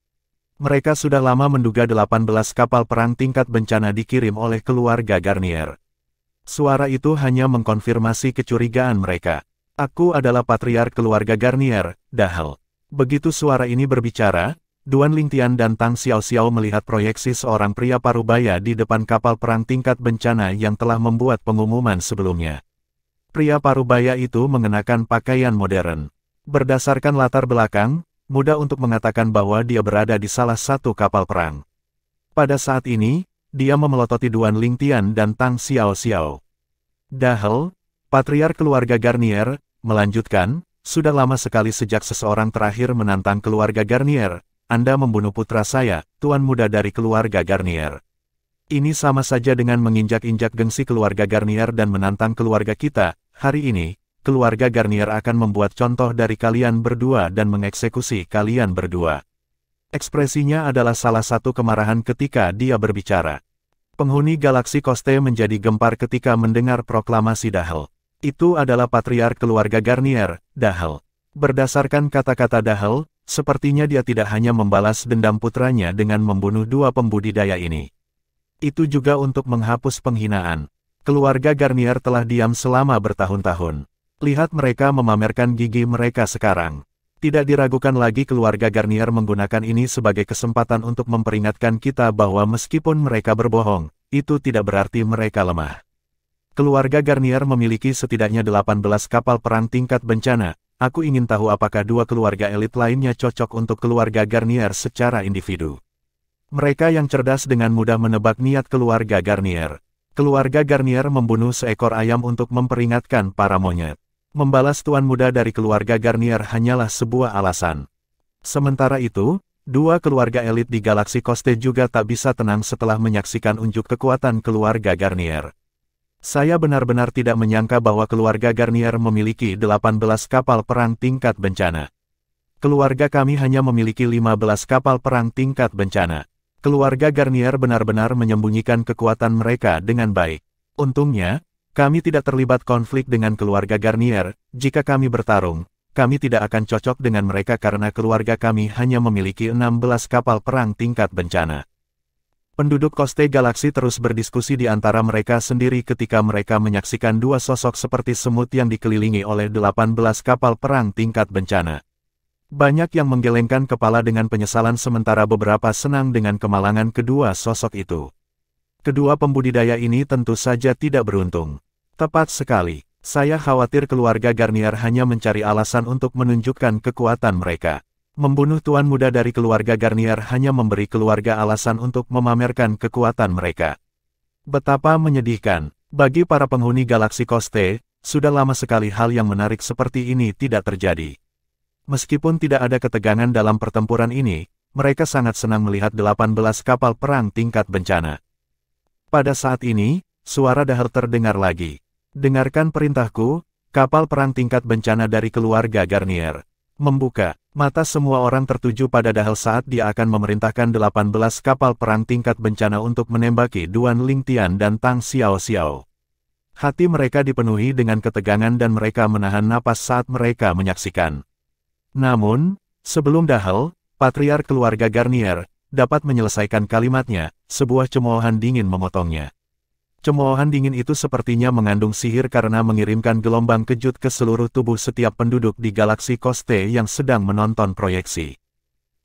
Speaker 1: Mereka sudah lama menduga 18 kapal perang tingkat bencana dikirim oleh keluarga Garnier. Suara itu hanya mengkonfirmasi kecurigaan mereka. Aku adalah patriark keluarga Garnier, Dahel. Begitu suara ini berbicara, Duan Lingtian dan Tang Xiaoxiao melihat proyeksi seorang pria parubaya di depan kapal perang tingkat bencana yang telah membuat pengumuman sebelumnya. Pria parubaya itu mengenakan pakaian modern. Berdasarkan latar belakang, mudah untuk mengatakan bahwa dia berada di salah satu kapal perang. Pada saat ini, dia memelototi Duan Lingtian dan Tang Xiaoxiao. Dahel, patriark keluarga Garnier, melanjutkan, sudah lama sekali sejak seseorang terakhir menantang keluarga Garnier, Anda membunuh putra saya, tuan muda dari keluarga Garnier. Ini sama saja dengan menginjak-injak gengsi keluarga Garnier dan menantang keluarga kita. Hari ini, keluarga Garnier akan membuat contoh dari kalian berdua dan mengeksekusi kalian berdua. Ekspresinya adalah salah satu kemarahan ketika dia berbicara. Penghuni galaksi Koste menjadi gempar ketika mendengar proklamasi Dahel. Itu adalah patriark keluarga Garnier, Dahel. Berdasarkan kata-kata Dahel, sepertinya dia tidak hanya membalas dendam putranya dengan membunuh dua pembudidaya ini. Itu juga untuk menghapus penghinaan. Keluarga Garnier telah diam selama bertahun-tahun. Lihat mereka memamerkan gigi mereka sekarang. Tidak diragukan lagi keluarga Garnier menggunakan ini sebagai kesempatan untuk memperingatkan kita bahwa meskipun mereka berbohong, itu tidak berarti mereka lemah. Keluarga Garnier memiliki setidaknya 18 kapal perang tingkat bencana. Aku ingin tahu apakah dua keluarga elit lainnya cocok untuk keluarga Garnier secara individu. Mereka yang cerdas dengan mudah menebak niat keluarga Garnier. Keluarga Garnier membunuh seekor ayam untuk memperingatkan para monyet. Membalas tuan muda dari keluarga Garnier hanyalah sebuah alasan. Sementara itu, dua keluarga elit di galaksi Koste juga tak bisa tenang setelah menyaksikan unjuk kekuatan keluarga Garnier. Saya benar-benar tidak menyangka bahwa keluarga Garnier memiliki 18 kapal perang tingkat bencana. Keluarga kami hanya memiliki 15 kapal perang tingkat bencana. Keluarga Garnier benar-benar menyembunyikan kekuatan mereka dengan baik. Untungnya, kami tidak terlibat konflik dengan keluarga Garnier. Jika kami bertarung, kami tidak akan cocok dengan mereka karena keluarga kami hanya memiliki 16 kapal perang tingkat bencana. Penduduk Koste Galaksi terus berdiskusi di antara mereka sendiri ketika mereka menyaksikan dua sosok seperti semut yang dikelilingi oleh 18 kapal perang tingkat bencana. Banyak yang menggelengkan kepala dengan penyesalan sementara beberapa senang dengan kemalangan kedua sosok itu. Kedua pembudidaya ini tentu saja tidak beruntung. Tepat sekali, saya khawatir keluarga Garnier hanya mencari alasan untuk menunjukkan kekuatan mereka. Membunuh tuan muda dari keluarga Garnier hanya memberi keluarga alasan untuk memamerkan kekuatan mereka. Betapa menyedihkan, bagi para penghuni galaksi Koste, sudah lama sekali hal yang menarik seperti ini tidak terjadi. Meskipun tidak ada ketegangan dalam pertempuran ini, mereka sangat senang melihat 18 kapal perang tingkat bencana. Pada saat ini, suara dahar terdengar lagi. Dengarkan perintahku, kapal perang tingkat bencana dari keluarga Garnier. Membuka, mata semua orang tertuju pada dahal saat dia akan memerintahkan 18 kapal perang tingkat bencana untuk menembaki Duan Lingtian dan Tang Xiao Xiao. Hati mereka dipenuhi dengan ketegangan dan mereka menahan napas saat mereka menyaksikan. Namun, sebelum dahal, patriark keluarga Garnier dapat menyelesaikan kalimatnya, sebuah cemoohan dingin memotongnya. Cemoohan dingin itu sepertinya mengandung sihir karena mengirimkan gelombang kejut ke seluruh tubuh setiap penduduk di galaksi Koste yang sedang menonton proyeksi.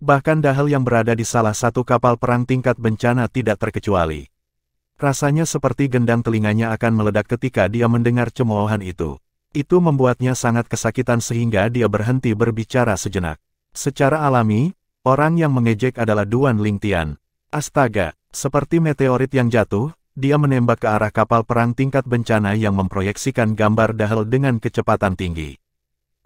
Speaker 1: Bahkan dahal yang berada di salah satu kapal perang tingkat bencana tidak terkecuali. Rasanya seperti gendang telinganya akan meledak ketika dia mendengar cemoohan itu. Itu membuatnya sangat kesakitan sehingga dia berhenti berbicara sejenak. Secara alami, orang yang mengejek adalah Duan Lingtian. Astaga, seperti meteorit yang jatuh, dia menembak ke arah kapal perang tingkat bencana yang memproyeksikan gambar dahal dengan kecepatan tinggi.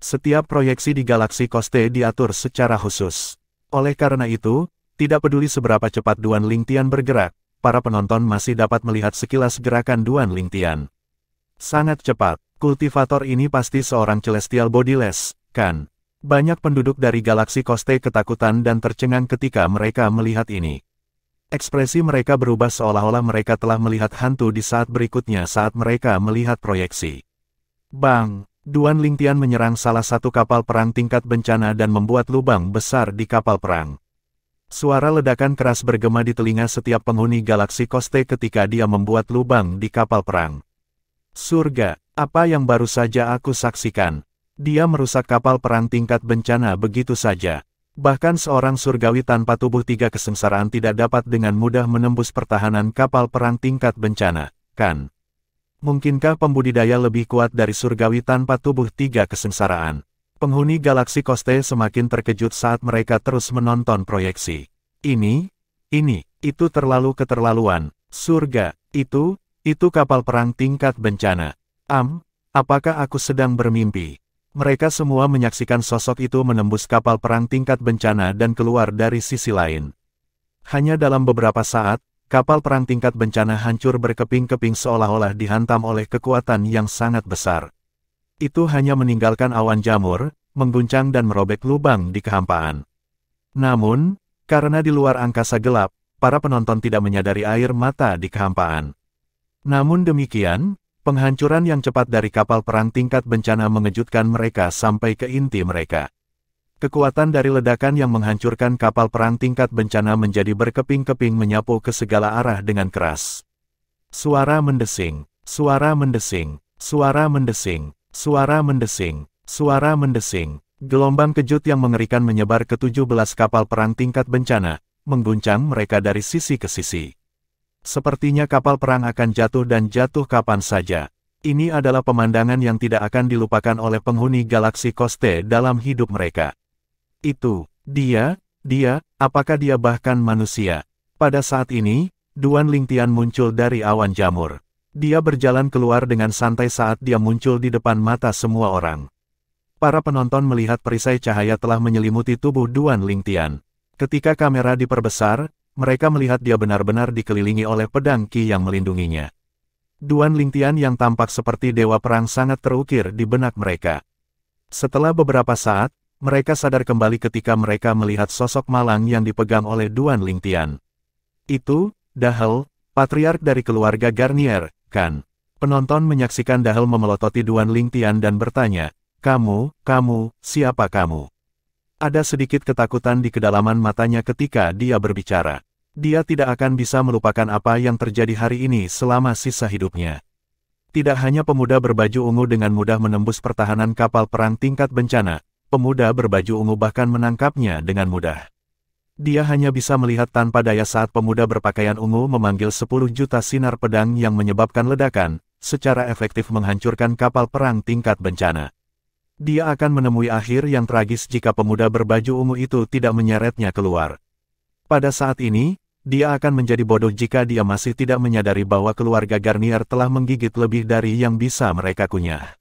Speaker 1: Setiap proyeksi di galaksi Koste diatur secara khusus. Oleh karena itu, tidak peduli seberapa cepat Duan Lingtian bergerak, para penonton masih dapat melihat sekilas gerakan Duan Lingtian. Sangat cepat. Kultivator ini pasti seorang Celestial Bodiless, kan? Banyak penduduk dari galaksi Koste ketakutan dan tercengang ketika mereka melihat ini. Ekspresi mereka berubah seolah-olah mereka telah melihat hantu di saat berikutnya saat mereka melihat proyeksi. Bang! Duan Lingtian menyerang salah satu kapal perang tingkat bencana dan membuat lubang besar di kapal perang. Suara ledakan keras bergema di telinga setiap penghuni galaksi Koste ketika dia membuat lubang di kapal perang. Surga! Apa yang baru saja aku saksikan? Dia merusak kapal perang tingkat bencana begitu saja. Bahkan seorang surgawi tanpa tubuh tiga kesengsaraan tidak dapat dengan mudah menembus pertahanan kapal perang tingkat bencana, kan? Mungkinkah pembudidaya lebih kuat dari surgawi tanpa tubuh tiga kesengsaraan? Penghuni galaksi Koste semakin terkejut saat mereka terus menonton proyeksi. Itu terlalu keterlaluan. Surga, itu kapal perang tingkat bencana. Apakah aku sedang bermimpi? Mereka semua menyaksikan sosok itu menembus kapal perang tingkat bencana dan keluar dari sisi lain. Hanya dalam beberapa saat, kapal perang tingkat bencana hancur berkeping-keping seolah-olah dihantam oleh kekuatan yang sangat besar. Itu hanya meninggalkan awan jamur, mengguncang dan merobek lubang di kehampaan. Namun, karena di luar angkasa gelap, para penonton tidak menyadari air mata di kehampaan. Namun demikian, penghancuran yang cepat dari kapal perang tingkat bencana mengejutkan mereka sampai ke inti mereka. Kekuatan dari ledakan yang menghancurkan kapal perang tingkat bencana menjadi berkeping-keping menyapu ke segala arah dengan keras. Suara mendesing, suara mendesing, suara mendesing, suara mendesing, suara mendesing. Gelombang kejut yang mengerikan menyebar ke 17 kapal perang tingkat bencana, mengguncang mereka dari sisi ke sisi. Sepertinya kapal perang akan jatuh dan jatuh kapan saja. Ini adalah pemandangan yang tidak akan dilupakan oleh penghuni galaksi Koste dalam hidup mereka. Apakah dia bahkan manusia? Pada saat ini, Duan Lingtian muncul dari awan jamur. Dia berjalan keluar dengan santai saat dia muncul di depan mata semua orang. Para penonton melihat perisai cahaya telah menyelimuti tubuh Duan Lingtian. Ketika kamera diperbesar, mereka melihat dia benar-benar dikelilingi oleh pedang Qi yang melindunginya. Duan Lingtian yang tampak seperti dewa perang sangat terukir di benak mereka. Setelah beberapa saat, mereka sadar kembali ketika mereka melihat sosok malang yang dipegang oleh Duan Lingtian. Itu, Dahel, patriark dari keluarga Garnier, kan? Penonton menyaksikan Dahel memelototi Duan Lingtian dan bertanya, kamu, siapa kamu? Ada sedikit ketakutan di kedalaman matanya ketika dia berbicara. Dia tidak akan bisa melupakan apa yang terjadi hari ini selama sisa hidupnya. Tidak hanya pemuda berbaju ungu dengan mudah menembus pertahanan kapal perang tingkat bencana, pemuda berbaju ungu bahkan menangkapnya dengan mudah. Dia hanya bisa melihat tanpa daya saat pemuda berpakaian ungu memanggil 10 juta sinar pedang yang menyebabkan ledakan, secara efektif menghancurkan kapal perang tingkat bencana. Dia akan menemui akhir yang tragis jika pemuda berbaju ungu itu tidak menyeretnya keluar. Pada saat ini, dia akan menjadi bodoh jika dia masih tidak menyadari bahwa keluarga Garnier telah menggigit lebih dari yang bisa mereka kunyah.